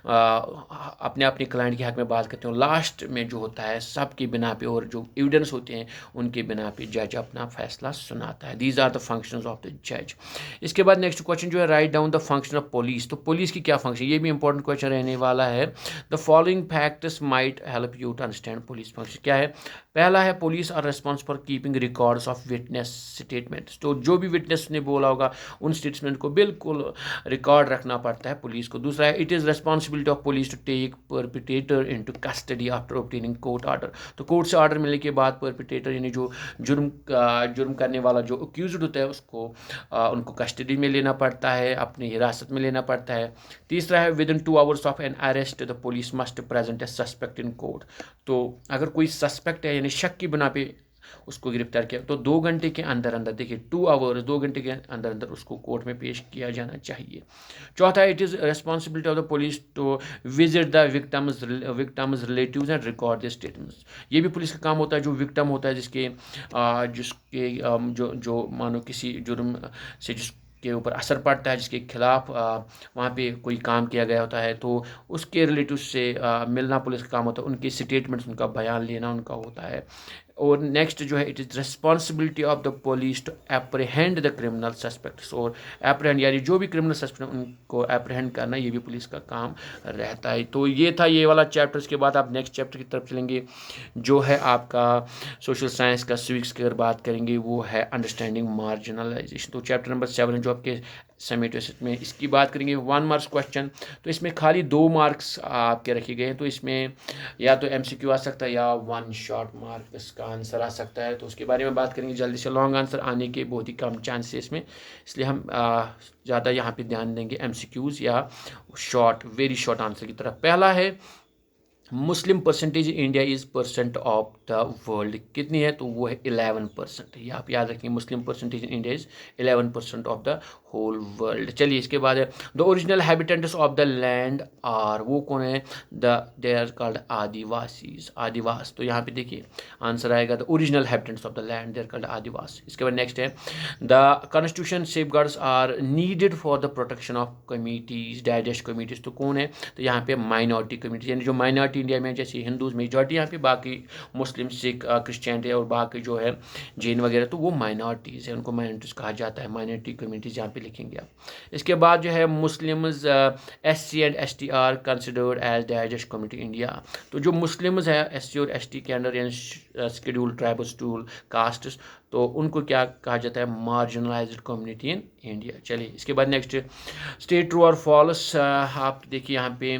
अपने अपने क्लाइंट के हक में बात करते हैं, लास्ट में जो होता है सबके बिना पे और जो एविडेंस होते हैं उनके बिना पे जज अपना फैसला सुनाता है. These are the functions of the जज. इसके बाद नेक्स्ट क्वेश्चन जो है, write down the function of police. तो पुलिस की क्या फंक्शन, ये भी इंपॉर्टेंट क्वेश्चन रहने वाला है. The following facts might help you to understand police function. क्या है? पहला है, police are response for keeping records of witness statements. तो जो भी विटनेस ने बोला होगा उन स्टेटमेंट को बिल्कुल रिकॉर्ड रखना पड़ता है पुलिस को. दूसरा है, it is responsibility of police to take perpetrator into custody after obtaining court order. तो कोर्ट से ऑर्डर मिलने के बाद परपिटेटर यानी जो जुर्म करने वाला जो अक्यूज्ड होता है उसको उनको कस्टडी में लेना पड़ता है, अपनी हिरासत में लेना पड़ता है. तीसरा है, within 2 hours of an arrest the police must present a suspect in court. तो अगर कोई सस्पेक्ट है यानी शक की बिना पे उसको गिरफ्तार किया तो 2 घंटे के अंदर अंदर, देखिए 2 आवर्स, 2 घंटे के अंदर अंदर उसको कोर्ट में पेश किया जाना चाहिए. चौथा, it is responsibility of the police to visit the victims relatives and record the statements. ये भी पुलिस का काम होता है. जो विक्टिम होता है जिसके जो मानो किसी जुर्म से के ऊपर असर पड़ता है, जिसके खिलाफ वहाँ पे कोई काम किया गया होता है, तो उसके रिलेटिव से मिलना पुलिस का काम होता है. उनकी स्टेटमेंट्स, उनका बयान लेना उनका होता है. और नेक्स्ट जो है, it is responsibility of the police to apprehend the criminal suspects. और एप्रीहेंड यानी जो भी क्रिमिनल सस्पेक्ट उनको एप्रीहेंड करना, ये भी पुलिस का काम रहता है. तो ये था ये वाला चैप्टर. इसके बाद आप नेक्स्ट चैप्टर की तरफ चलेंगे जो है आपका सोशल साइंस का सिविक्स की अगर बात करेंगे वो है अंडरस्टैंडिंग मार्जिनलाइजेशन. तो चैप्टर नंबर 7 जो आपके समेटिव में इसकी बात करेंगे. 1 मार्क्स क्वेश्चन, तो इसमें खाली 2 मार्क्स आपके रखे गए हैं. तो इसमें या तो MCQ आ सकता है या 1 शॉर्ट मार्क इसका आंसर आ सकता है. तो उसके बारे में बात करेंगे. जल्दी से लॉन्ग आंसर आने के बहुत ही कम चांस है इसमें, इसलिए हम ज़्यादा यहाँ पे ध्यान देंगे MCQs या शॉर्ट, वेरी शॉर्ट आंसर की तरफ. पहला है, Muslim percentage India is percent of the world. कितनी है? तो वो है 11%. ये आप याद रखेंगे, Muslim percentage in India is 11% of the whole world. चलिए इसके बाद है, the original habitants of the land are. वो कौन है? दे आर कॉल्ड आदिवासीज, आदिवास. तो यहाँ पे देखिए आंसर आएगा the original habitants of the land, they are called आदिवास. इसके बाद नेक्स्ट है, the constitution safeguards are needed for the protection of communities, digest communities. तो कौन है? तो यहाँ पे माइनॉरिटी कम्युनिटी यानी जो माइनॉरिटी इंडिया में जैसे हिंदूज मेजॉरिटी, यहाँ पे बाकी मुस्लिम, सिख, क्रिश्चियनिटी और बाकी जो है जैन वगैरह, तो वो माइनॉरिटीज़ है, उनको माइनॉरिटीज़ कहा जाता है. माइनॉरिटी कम्युनिटीज़ यहाँ पे लिखेंगे आप. इसके बाद जो है, Muslims SC and ST are considered as digest community India. तो जो मुस्लिम्स है SC और ST के अंडर यानी शेड्यूल ट्राइबल, शेड्यूल कास्ट्स, तो उनको क्या कहा जाता है? Marginalised community in India. चलिए इसके बाद नेक्स्ट, स्टेट ट्रू और फॉल्स. आप देखिए यहाँ पे,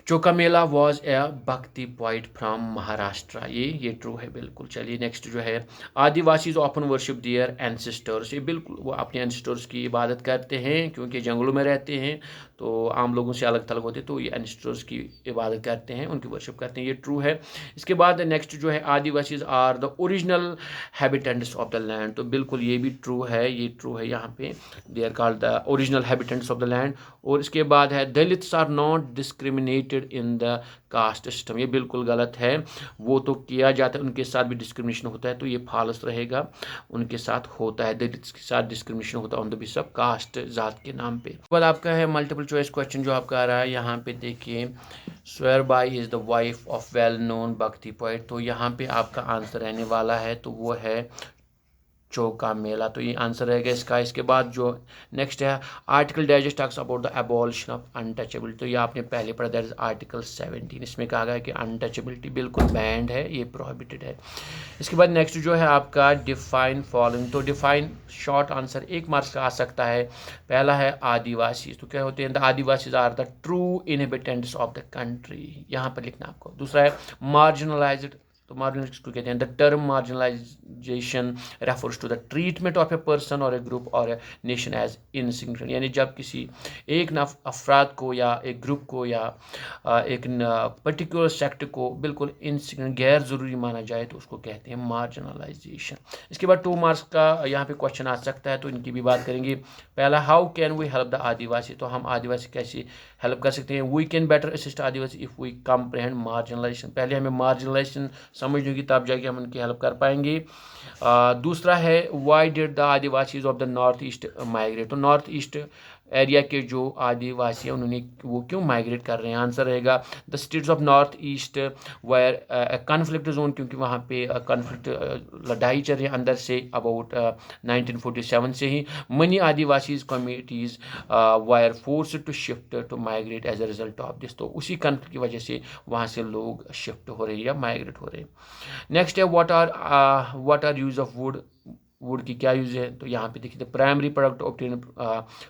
चोकामेला वॉज ए भक्ति पॉइंट फ्रॉम महाराष्ट्र. ये ट्रू है बिल्कुल. चलिए नेक्स्ट जो है, आदिवासीज ऑफन वर्शिप दियर एंसेस्टर्स. ये बिल्कुल वो अपने एंसेस्टर्स की इबादत करते हैं क्योंकि जंगलों में रहते हैं, तो आम लोगों से अलग थलग होते हैं, तो ये एंसेस्टर्स की इबादत करते हैं, उनकी वर्शिप करते हैं. ये ट्रू है. इसके बाद नेक्स्ट जो है, Adivasis are the original habitants of the land. तो बिल्कुल ये भी ट्रू है, ये ट्रू है. यहाँ पे they are called the original habitants of the land. और इसके बाद है, Dalits are not discriminated in the caste system. ये बिल्कुल गलत है. वो तो किया जाता है, उनके साथ भी डिस्क्रिमिनेशन होता है, तो ये फॉल्स रहेगा. उनके साथ होता है, दलित्स के साथ डिस्क्रिमिनेशन होता है on the basis of caste, जात के नाम पे. बाद आपका है मल्टीपल चॉइस क्वेश्चन जो आपका आ रहा है. यहाँ पे देखिए, Soyarabai is the wife of well known bhakti poet. तो यहाँ पे आपका आंसर रहने वाला है, तो वो है चौकामेला. तो ये आंसर रहेगा इसका. इसके बाद जो नेक्स्ट है, article digest talks about the abolition of untouchability. तो ये आपने पहले पढ़ा, दैट इज आर्टिकल 17. इसमें कहा गया है कि अनटचेबिलिटी बिल्कुल बैंड है, ये प्रोहिबिटेड है. इसके बाद नेक्स्ट जो है आपका, डिफाइन फॉलोइंग. तो डिफाइन शॉर्ट आंसर 1 मार्क्स का आ सकता है. पहला है आदिवासी. तो क्या होते हैं? The Adivasis are the true inhabitants of the country. यहाँ पर लिखना आपको. दूसरा है मार्जिनलाइज्ड. तो मार्जिनलाइज किसको कहते हैं? The term marginalisation refers to the treatment of a person और ए ग्रुप और ए नेशन एज इनसिग्निफिकेंट, यानी जब किसी एक अफराद को या एक ग्रुप को या एक पर्टिकुलर सेक्ट को बिल्कुल इनसिग्निफिकेंट गैर ज़रूरी माना जाए तो उसको कहते हैं मार्जिनलाइजेशन। इसके बाद 2 मार्क्स का यहाँ पे क्वेश्चन आ सकता है, तो इनकी भी बात करेंगे। पहला, how can we help the Adivasi, तो हम आदिवासी कैसे हेल्प कर सकते हैं? We can better assist Adivasi if we comprehend marginalisation, पहले हमें मार्जिनलाइजेशन समझ होगी तब जाके हम उनकी हेल्प कर पाएंगे। दूसरा है, why did the Adivasis of the north east migrate, तो नॉर्थ ईस्ट एरिया के जो आदिवासी हैं उन्होंने वो क्यों माइग्रेट कर रहे हैं? आंसर रहेगा the states of north east wire conflict zone, क्योंकि वहाँ पे कॉन्फ्लिक्ट लड़ाई चल रही है अंदर से अबाउट 1947 से ही। Many Adivasis communities were forced to shift to migrate as a result of this, तो उसी कॉन्फ्लिक्ट की वजह से वहाँ से लोग शिफ्ट हो रहे हैं या माइग्रेट हो रहे हैं। नेक्स्ट है, what are use of wood, wood की क्या यूज़ है? तो यहाँ पे देखिए, the primary product obtain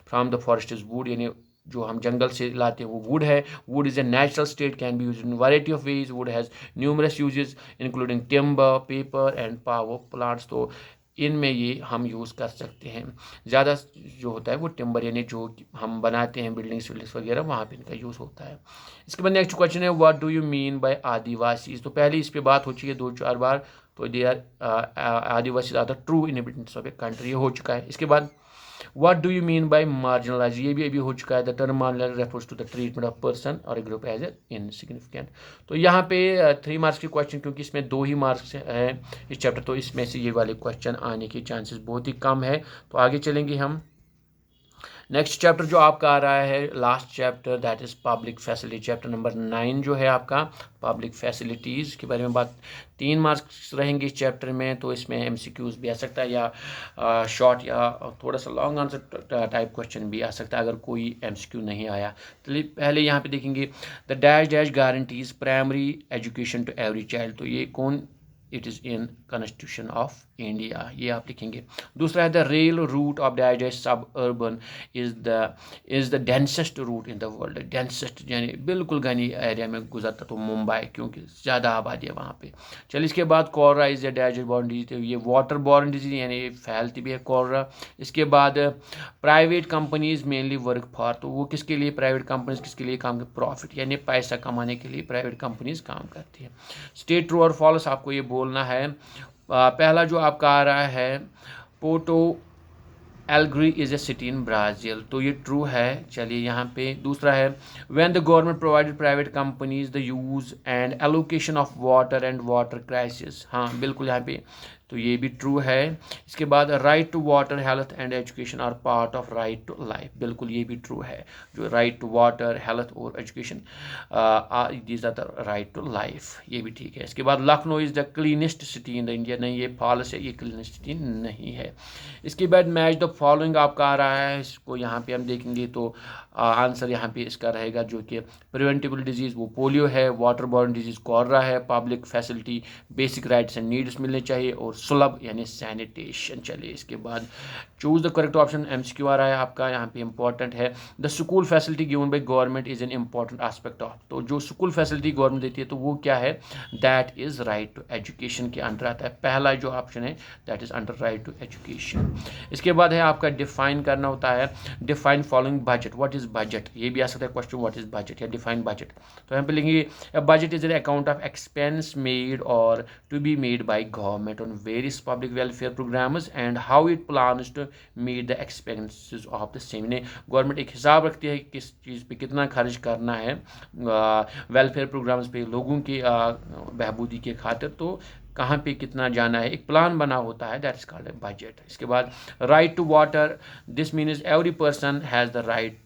from the forest is wood, यानी जो हम जंगल से लाते हैं वो वुड है। Would is a natural state, can be use in variety of ways. Would has numerous uses including timber, paper and power plants, तो इनमें ये हम यूज़ कर सकते हैं। ज़्यादा जो होता है वो टिम्बर, यानी जो हम बनाते हैं बिल्डिंग्स वगैरह, वहाँ पे इनका यूज़ होता है। इसके बाद नेक्स्ट क्वेश्चन है, what do you mean by Adivasi, तो पहले इस पर बात हो चुकी है 2-4 बार, तो they are Adivasi are the true inhabitants of a country, ये हो चुका है। इसके बाद what do you mean by marginalise, ये भी अभी हो चुका है। The term marginalise refers to the treatment of person और a group as a insignificant, तो यहाँ पे 3 मार्क्स के क्वेश्चन, क्योंकि इसमें 2 ही मार्क्स हैं इस चैप्टर, तो इसमें से ये वाले क्वेश्चन आने के चांसेस बहुत ही कम है। तो आगे चलेंगे हम। नेक्स्ट चैप्टर जो आपका आ रहा है, last chapter, that is public facility, chapter number 9 जो है आपका पब्लिक फैसिलिटीज़ के बारे में बात। 3 मार्क्स रहेंगे इस चैप्टर में, तो इसमें MCQs भी आ सकता है या शॉर्ट या थोड़ा सा लॉन्ग आंसर टाइप क्वेश्चन भी आ सकता है अगर कोई MCQ नहीं आया। तो पहले यहाँ पे देखेंगे, the dash dash guarantees primary education to every child, तो ये कौन, it is in constitution of India, ये आप लिखेंगे। दूसरा है, the rail route of dash suburban is the densest route in the world, densest यानी बिल्कुल घनी एरिया में गुजरता, तो मुंबई, क्योंकि ज़्यादा आबादी है वहाँ पे। चलिए, इसके बाद cholera is the dash borne disease, तो ये वाटर बॉर्न डिजीज यानी ये फैलती भी है कोलरा। इसके बाद private companies mainly work for, तो वो किसके लिए प्राइवेट कंपनीज किसके लिए काम करती, प्रॉफिट यानी पैसा कमाने के लिए प्राइवेट कंपनीज काम करती है। स्टेट ट्रू और फॉल्स आपको ये बोलना है। पहला जो आपका आ रहा है, Porto Alegre is a city in Brazil, तो ये ट्रू है। चलिए यहाँ पे दूसरा है, when the government provided private companies the use and allocation of water and water crisis, हाँ बिल्कुल यहाँ पे, तो ये भी ट्रू है। इसके बाद right to water health and education are part of right to life, बिल्कुल ये भी ट्रू है। जो राइट टू वाटर हेल्थ और education these are the right to life, ये भी ठीक है। इसके बाद Lucknow is the cleanest city in the India, नहीं ये फॉल्स है, ये क्लीनेस्ट सिटी नहीं है। इसके बाद मैच द फॉलोइंग आपका आ रहा है, इसको यहाँ पे हम देखेंगे तो आंसर यहाँ पे इसका रहेगा जो कि प्रिवेंटेबल डिजीज़ वो पोलियो है, वाटर बॉर्न डिजीज़ कोलरा है, public facility basic rights and needs मिलने चाहिए, और सुलभ यानी सैनिटेशन। चलिए, इसके बाद choose the correct option, MCQ आ रहा है आपका, यहाँ पे इंपॉर्टेंट है, the school facility given by government is an important aspect of, तो जो स्कूल फैसिलिटी गवर्नमेंट देती है तो वो क्या है, that is right to education के अंडर आता है। पहला जो ऑप्शन है that is under right to education. इसके बाद है आपका डिफाइन करना होता है, define following budget, what is budget, ये भी आ सकता है क्वेश्चन, व्हाट इज बजट या डिफाइन बजट। तो यहाँ पे लिखेंगे, budget is an account of expense made or to be made by government on various public welfare programmes and how it plans to meet the expenses of the same, government एक हिसाब रखती है किस चीज़ पे कितना खर्च करना है वेलफेयर प्रोग्राम्स पे लोगों की बहबूदी के खातिर, तो कहाँ पे कितना जाना है, एक प्लान बना होता है, that is called a budget. इसके बाद right to water, this means every person has the right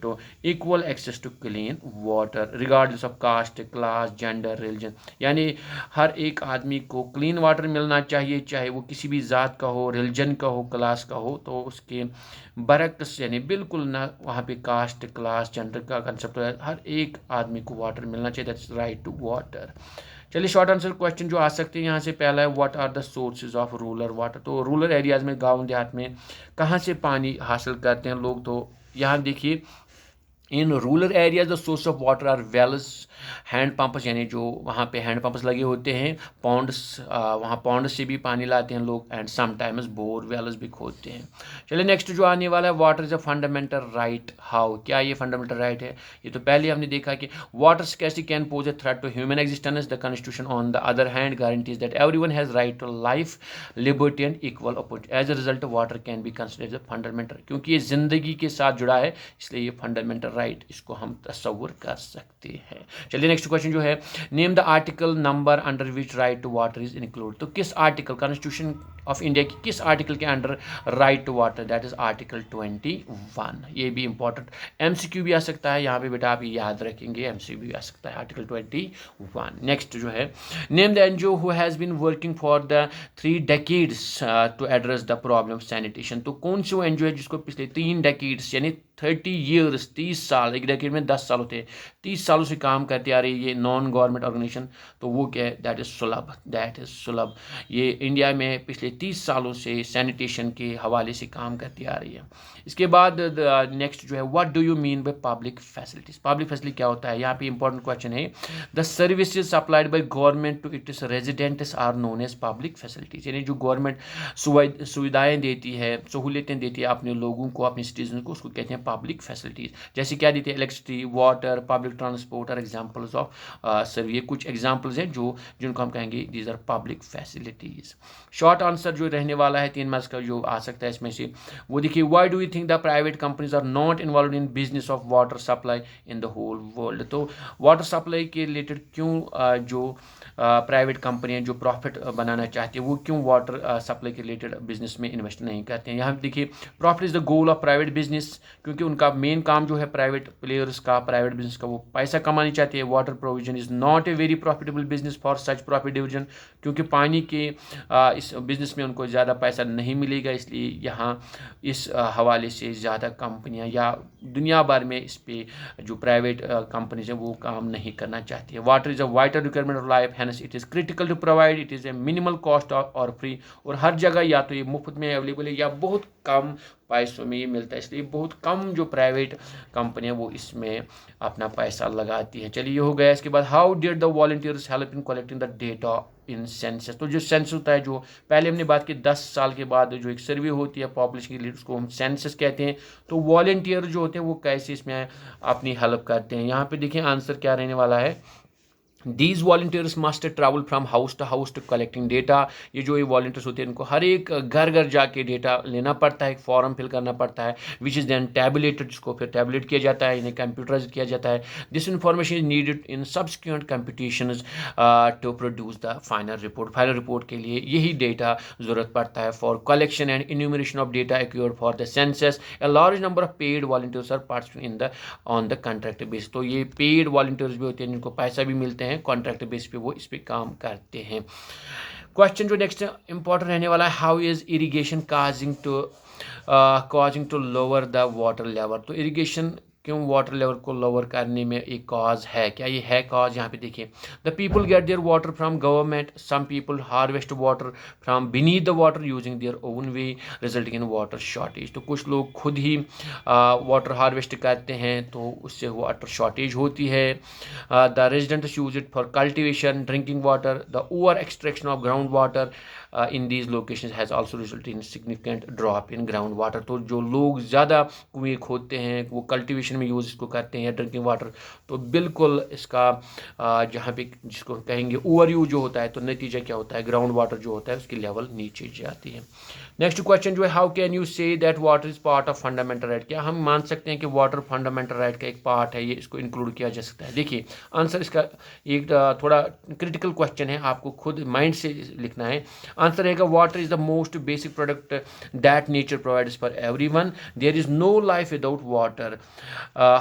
to equal access to clean water regardless of caste class gender religion, यानी हर एक आदमी को क्लीन वाटर मिलना चाहिए, चाहे वो किसी भी ज़ात का हो, रिलीजन का हो, क्लास का हो, तो उसके बरक्स यानी बिल्कुल ना वहाँ पे कास्ट क्लास जेंडर का कंसेप्ट है, हर एक आदमी को वाटर मिलना चाहिए, दैट्स राइट टू वाटर। चलिए, शॉर्ट आंसर क्वेश्चन जो आ सकते हैं यहाँ से, पहला है what are the sources of rural water, तो रूरल एरियाज़ में गाँव देहात में कहाँ से पानी हासिल करते हैं लोग, तो यहाँ देखिए in rural areas the source of water are wells, hand pumps, यानी जो वहाँ पे हैंड पंप्स लगे होते हैं, पॉन्ड्स, वहाँ पॉन्ड से भी पानी लाते हैं लोग, एंड समटाइम्स बोर वेल्स भी खोदते हैं। चलिए नेक्स्ट जो आने वाला है, water is a fundamental right how, क्या ये फंडामेंटल राइट है? ये तो पहले हमने देखा कि water scarcity can pose a threat to human existence, the constitution on the other hand guarantees that everyone has right to life, liberty and equal opportunity, as a result water can be considered fundamental, क्योंकि ये ज़िंदगी के साथ जुड़ा है इसलिए ये fundamental right इसको हम तस्वुर कर सकते हैं। चलिए नेक्स्ट क्वेश्चन जो है, name the article number under which right to water is include, तो किस आर्टिकल, कॉन्स्टिट्यूशन ऑफ इंडिया की किस आर्टिकल के under right to water, that is article 21। ये भी इंपॉर्टेंट एमसीक्यू भी आ सकता है यहाँ पे बेटा, आप याद रखेंगे, एमसीक्यू भी आ सकता है आर्टिकल 21। नेक्स्ट जो है, name the NGO who has been working for the 3 decades to address the problem sanitation, तो कौन सी वो एनजीओ है जिसको पिछले 3 डेकेड्स यानी 30 ईयर्स, 30 साल, एक डेकेड में 10 साल होते हैं, 30 सालों से काम करती आ रही है ये नॉन गवर्नमेंट ऑर्गेनाइजेशन, तो वो क्या है, दैट इज़ सुलभ, दैट इज़ सुलभ। ये इंडिया में पिछले 30 सालों से सैनिटेशन के हवाले से काम करती आ रही है। इसके बाद नेक्स्ट जो है, what do you mean by public facilities, public facility क्या होता है? यहाँ पे इंपॉर्टेंट क्वेश्चन है, the services supplied by government to its residents are known as public facilities, यानी जो गवर्नमेंट सुविधाएँ देती है, सहूलियतें देती है अपने लोगों को, अपने सिटीजन को, उसको कहते हैं पब्लिक फैसिलिटीज़। जैसे क्या देती है, इलेक्ट्रिसिटी, वाटर, पब्लिक ट्रांसपोर्ट और एग्जांपल्स ऑफ सर, ये कुछ एग्जांपल्स हैं जो जिनको हम कहेंगे these are public facilities. Short answer जो रहने वाला है 3 मार्क्स का जो आ सकता है इसमें से, वो देखिए, why do you think the private companies are not involve in business of water supply in the whole world, तो वाटर सप्लाई के रिलेटेड क्यों जो प्राइवेट कंपनियां जो प्रॉफिट बनाना चाहती है वो क्यों वाटर सप्लाई के रिलेटेड बिजनेस में इन्वेस्ट नहीं करते हैं? यहाँ देखिए, profit is the goal of private business, क्योंकि उनका मेन काम जो है प्राइवेट प्लेयर्स का, प्राइवेट बिजनेस का, वो पैसा कमानी चाहती है। Water provision is not a very profitable business for such profit division, क्योंकि पानी के इस बिजनेस में उनको ज़्यादा पैसा नहीं मिलेगा, इसलिए यहाँ इस हवाले से ज़्यादा कंपनियाँ या दुनिया भर में इस पे जो प्राइवेट कंपनीज हैं वो काम नहीं करना चाहती है। Water is a vital requirement of life, hence it is critical to provide, it is a minimal cost और फ्री, और हर जगह या तो ये मुफ्त में अवेलेबल है या बहुत कम पैसों में ये मिलता है, इसलिए बहुत कम जो प्राइवेट कंपनियां वो इसमें अपना पैसा लगाती है। चलिए ये हो गया। इसके बाद, how did the volunteers help in collecting the data in census, तो जो सेंसस होता है, जो पहले हमने बात की 10 साल के बाद जो एक सर्वे होती है पॉपुलेशन के लिए, उसको हम सेंसस कहते हैं, तो वॉलंटियर जो होते हैं वो कैसे इसमें अपनी हेल्प करते हैं? यहाँ पे देखिए आंसर क्या रहने वाला है, These volunteers must travel from house to collecting data, ये जो ये वॉल्टियर्स होते हैं इनको हर एक घर घर जाके डेटा लेना पड़ता है, फॉर्म फिल करना पड़ता है, विच इज़ दैन टैबुलेटेड, जिसको फिर टैबुलेट किया जाता है, इन्हें कंप्यूटराइज किया जाता है। This information is needed in subsequent competitions to produce the final report, final report के लिए यही डेटा ज़रूरत पड़ता है। For collection and enumeration of data acquired for the census, a large number of paid volunteers are participate in the on the contract base, तो ये paid volunteers भी होते हैं जिनको पैसा भी मिलते हैं, कॉन्ट्रैक्ट बेस पे वो इस पे काम करते हैं। क्वेश्चन जो नेक्स्ट इंपॉर्टेंट रहने वाला है, how is irrigation causing to lower the water level, तो इरिगेशन क्यों वाटर लेवल को लोअर करने में एक कॉज है? क्या ये है कॉज? यहाँ पे देखिए, the people get their water from government, some people harvest water from beneath the water using their own way, resulting in water shortage, तो कुछ लोग खुद ही वाटर हार्वेस्ट करते हैं तो उससे वाटर शॉर्टेज होती है। The residents use it for cultivation, drinking water, the over extraction of ground water in these location has also result in significant drop in ground water, तो जो लोग ज़्यादा कुएँ खोदते हैं वो कल्टिवेशन में यूज़ इसको करते हैं या ड्रिंकिंग वाटर, तो बिल्कुल इसका जहाँ पे जिसको कहेंगे ओवर यूज जो होता है, तो नतीजा क्या होता है, ग्राउंड वाटर जो होता है उसकी लेवल नीचे जाती है। नेक्स्ट क्वेश्चन जो है, how can you say that water is part of fundamental right, क्या हम मान सकते हैं कि वाटर फंडामेंटल राइट का एक पार्ट है, ये इसको इंक्लूड किया जा सकता है? देखिए आंसर इसका एक थोड़ा क्रिटिकल क्वेश्चन है, आपको खुद माइंड से लिखना है। आंसर रहेगा, water is the most basic product that nature provides for everyone, there is no life without water,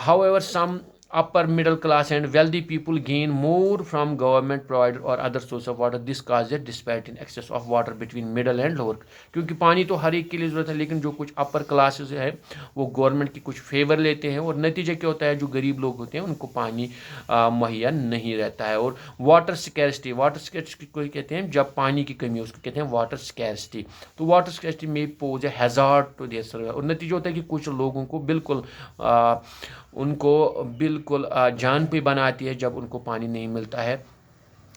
however some upper middle class and wealthy people gain more from government provided or other source of water, this causes a disparity in access of water between middle and lower, क्योंकि पानी तो हर एक के लिए ज़रूरत है, लेकिन जो कुछ अपर क्लासेस है वो गवर्नमेंट की कुछ फेवर लेते हैं और नतीजा क्या होता है, जो गरीब लोग होते हैं उनको पानी मुहैया नहीं रहता है। और वाटर स्कैर्सिटी को कहते हैं जब पानी की कमी है, उसको कहते हैं वाटर स्कैर्सिटी, तो water scarcity may pose a hazard to their survival, और नतीजा होता है कि कुछ लोगों को बिल्कुल उनको बिल्कुल जान पे बनाती है जब उनको पानी नहीं मिलता है।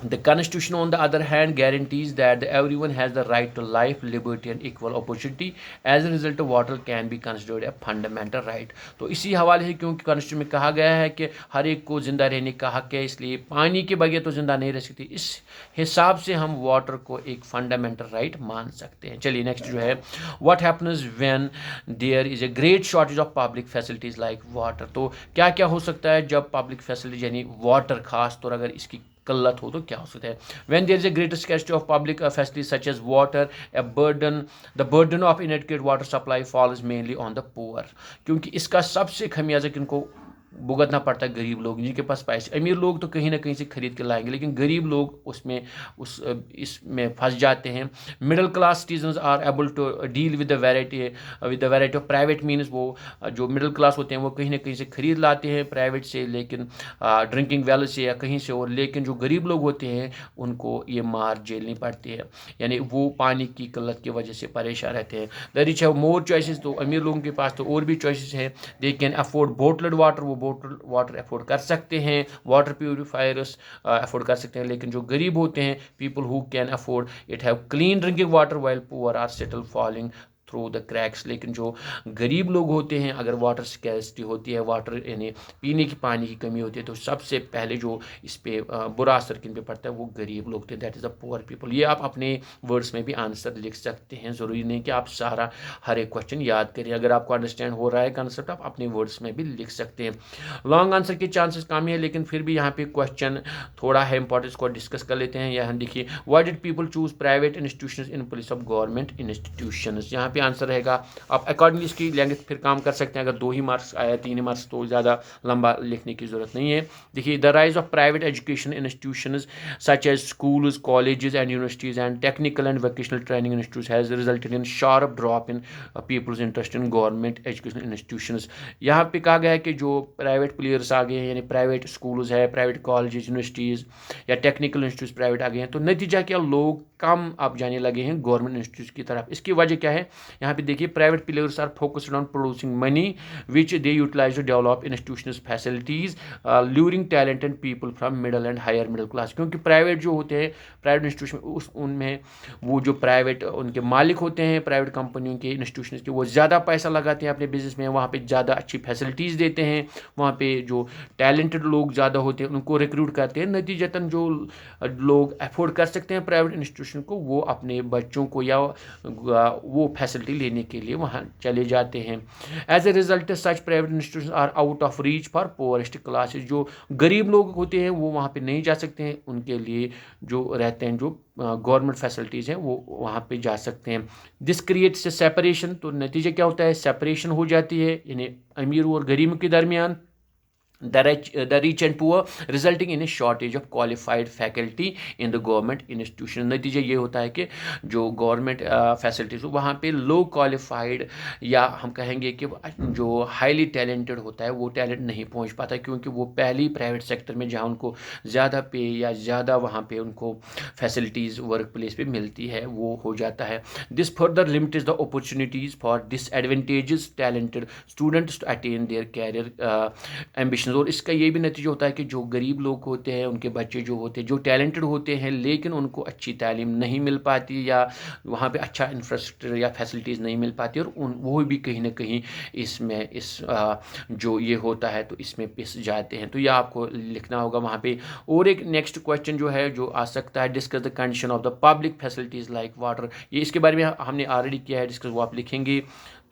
The Constitution, on the other hand, guarantees that everyone has the right to life, liberty, and equal opportunity. As a result, water can be considered a fundamental right. तो इसी हवाले से क्योंकि कॉन्स्टिट्यूशन में कहा गया है कि हर एक को ज़िंदा रहने का हक है, इसलिए पानी के बगैर तो ज़िंदा नहीं रह सकती। इस हिसाब से हम वाटर को एक फंडामेंटल राइट मान सकते हैं। चलिए नेक्स्ट जो है, what happens when there is a great shortage of public facilities like water. तो क्या क्या हो सकता है जब पब्लिक फैसिलिटीज यानी वाटर, खास तौर अगर इसकी किल्लत हो तो क्या हो सकता है। When there is a greater scarcity of public facilities such as water, the burden of inadequate water supply falls mainly on the poor. क्योंकि इसका सबसे खमियाजा किनको भुगतना पड़ता है, गरीब लोग जिनके पास पैसे। अमीर लोग तो कहीं ना कहीं से खरीद के लाएंगे, लेकिन गरीब लोग इसमें फंस जाते हैं। Middle class citizens are able to deal with the variety of private means. वो जो मिडिल क्लास होते हैं वो कहीं ना कहीं से खरीद लाते हैं प्राइवेट से, लेकिन ड्रिंकिंग वेल से या कहीं से और। लेकिन जो गरीब लोग होते हैं उनको ये मार झेलनी पड़ती है, यानी वो पानी की किल्लत की वजह से परेशान रहते हैं। The rich have more choices. तो अमीर लोगों के पास तो और भी चॉइसेस हैं। दे कैन अफोर्ड बोटल्ड वाटर, वो बोटल वाटर अफोर्ड कर सकते हैं, वाटर प्योरीफायर्स अफोर्ड कर सकते हैं। लेकिन जो गरीब होते हैं, people who can afford it have clean drinking water while poor are settle falling through the cracks. लेकिन जो गरीब लोग होते हैं, अगर वाटर स्कैर्सिटी होती है, वाटर यानी पीने की पानी की कमी होती है, तो सबसे पहले जो इस पे बुरा असर किन पे पड़ता है वो गरीब लोग थे, that is the poor people. ये आप अपने वर्ड्स में भी आंसर लिख सकते हैं, ज़रूरी नहीं कि आप सारा हर एक क्वेश्चन याद करिए। अगर आपको अंडरस्टैंड हो रहा है कंसेप्ट, आप अपने वर्ड्स में भी लिख सकते हैं। लॉन्ग आंसर के चांसेस कम है, लेकिन फिर भी यहाँ पे क्वेश्चन थोड़ा है इंपॉर्टेंट, इसको डिस्कस कर लेते हैं। यहाँ देखिए, why did people choose private institutions in place of government institutions. यहाँ पे आंसर रहेगा, आप अकॉर्डिंगली इसकी लेंथ फिर काम कर सकते हैं। अगर 2 ही मार्क्स आया, 3 ही मार्क्स, तो ज़्यादा लंबा लिखने की ज़रूरत नहीं है। देखिए, the rise of private education institutions such as schools, colleges and universities and technical and vocational training institutes has resulted in sharp drop in people's interest in government educational institutions. यहाँ पे कहा गया है कि जो प्राइवेट प्लेयर्स आ गए हैं, यानी प्राइवेट स्कूल्स है, प्राइवेट कॉलेजेस, यूनिवर्सिटीज़ या टेक्निकल इंस्टीट्यूट प्राइवेट आ गए हैं, तो नतीजा क्या, लोग कम अब जाने लगे हैं गवर्नमेंट इंस्टीट्यूट की तरफ। इसकी वजह क्या है, यहाँ पे देखिए, private players are focused on producing money which they utilise to develop institutional facilities luring talented people from middle and higher middle class. क्योंकि प्राइवेट जो होते हैं, प्राइवेट इंस्टीट्यूशन, उनमें वो जो प्राइवेट उनके मालिक होते हैं, प्राइवेट कंपनियों के, इंस्टीट्यूशन के, वो ज़्यादा पैसा लगाते हैं अपने बिजनेस में, वहाँ पे ज़्यादा अच्छी फैसिलिटीज़ देते हैं, वहाँ पे जो टैलेंटेड लोग ज़्यादा होते हैं उनको रिक्रूट करते हैं। नतीजतन जो लोग अफोर्ड कर सकते हैं प्राइवेट इंस्टीट्यूशन को, वो अपने बच्चों को या वो फैसिलिटी लेने के लिए वहाँ चले जाते हैं। As a result such private institution are out of reach for poorest classes. जो गरीब लोग होते हैं वो वहाँ पे नहीं जा सकते हैं, उनके लिए जो रहते हैं, जो गवर्नमेंट फैसिलिटीज़ हैं, वो वहाँ पे जा सकते हैं। This creates a separation. तो नतीजा क्या होता है, सेपरेशन हो जाती है, यानी अमीर और गरीब के दरमियान, the rich and poor, resulting in a shortage of qualified faculty in the government institution। नतीजा ये होता है कि जो गवर्नमेंट फैसिलिटीज़ हो वहाँ पे लो क्वालिफाइड, या हम कहेंगे कि जो हाईली टैलेंटेड होता है वो टैलेंट नहीं पहुँच पाता, क्योंकि वो पहली प्राइवेट सेक्टर में जहाँ उनको ज़्यादा पे या ज़्यादा वहाँ पे उनको फैसिलिटीज़ वर्क प्लेस पे मिलती है वो हो जाता है। This further limits the opportunities for disadvantages talented students to attain their career ambition. और इसका ये भी नतीजा होता है कि जो गरीब लोग होते हैं, उनके बच्चे जो होते हैं, जो टैलेंटेड होते हैं, लेकिन उनको अच्छी तालीम नहीं मिल पाती, या वहाँ पे अच्छा इंफ्रास्ट्रक्चर या फैसिलिटीज़ नहीं मिल पाती, और वो भी कहीं ना कहीं इसमें जो ये होता है तो इसमें पिस जाते हैं। तो ये आपको लिखना होगा वहाँ पे। और एक नेक्स्ट क्वेश्चन जो है जो आ सकता है, discuss the condition of the public facilities like water. ये इसके बारे में हमने ऑलरेडी किया है डिस्कस, वो आप लिखेंगे।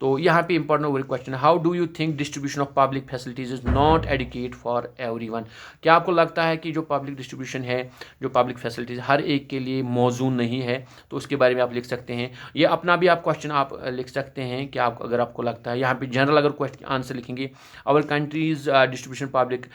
तो यहाँ पे इंपॉर्टेंट और question, how do you think distribution of public facilities is not adequate for everyone. क्या आपको लगता है कि जो पब्लिक डिस्ट्रीब्यूशन है, जो पब्लिक फैसिलिटीज हर एक के लिए मौजूद नहीं है? तो उसके बारे में आप लिख सकते हैं। ये अपना भी आप क्वेश्चन आप लिख सकते हैं कि आप, अगर आपको लगता है, यहाँ पे जनरल अगर क्वेश्चन आंसर लिखेंगे, our country's distribution public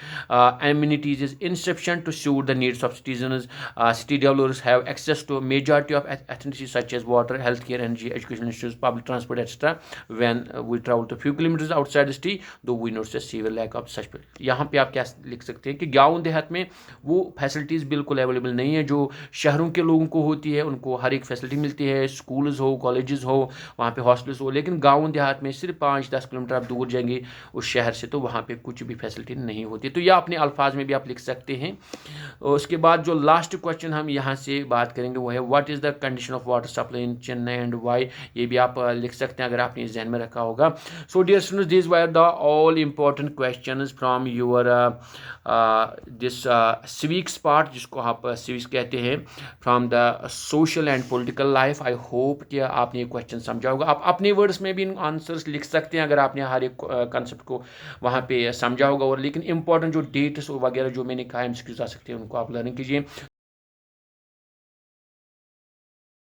amenities is insufficient to suit the needs of citizens. City developers have access to a majority of ethnicities such as water, healthcare, energy, education institutions, public transport, etc. When we travel to few kilometres outside the city though we notice the severe lack of such. यहाँ पे आप क्या लिख सकते हैं कि गाँव देहात में वो फैसिलिटीज़ बिल्कुल अवेलेबल नहीं है जो शहरों के लोगों को होती है। उनको हर एक फैसिलिटी मिलती है, स्कूल्स हो, कॉलेजेस हो, वहाँ पे हॉस्टल्स हो, लेकिन गाँव देहात में सिर्फ 5-10 किलोमीटर आप दूर जाएंगे उस शहर से तो वहाँ पे कुछ भी फैसिलिटी नहीं होती। तो यह अपने अल्फाज में भी आप लिख सकते हैं। उसके बाद जो लास्ट क्वेश्चन हम यहाँ से बात करेंगे वो है what is the condition of water supply in Chennai and why. ये भी आप लिख सकते हैं अगर आपने जहन में रखा होगा। So dear students, this were the all important questions from your this civics part, जिसको आप सिविक्स कहते हैं, from the social and political life. I hope कि आपने ये क्वेश्चन समझा होगा। आप अपने वर्ड्स में भी इन आंसर्स लिख सकते हैं अगर आपने हर एक कंसेप्ट को वहाँ पे समझा होगा। और लेकिन इंपॉर्टेंट जो डेट्स वगैरह जो मैंने कहा एमसीक्यूज आ सकते हैं उनको आप लर्न कीजिए।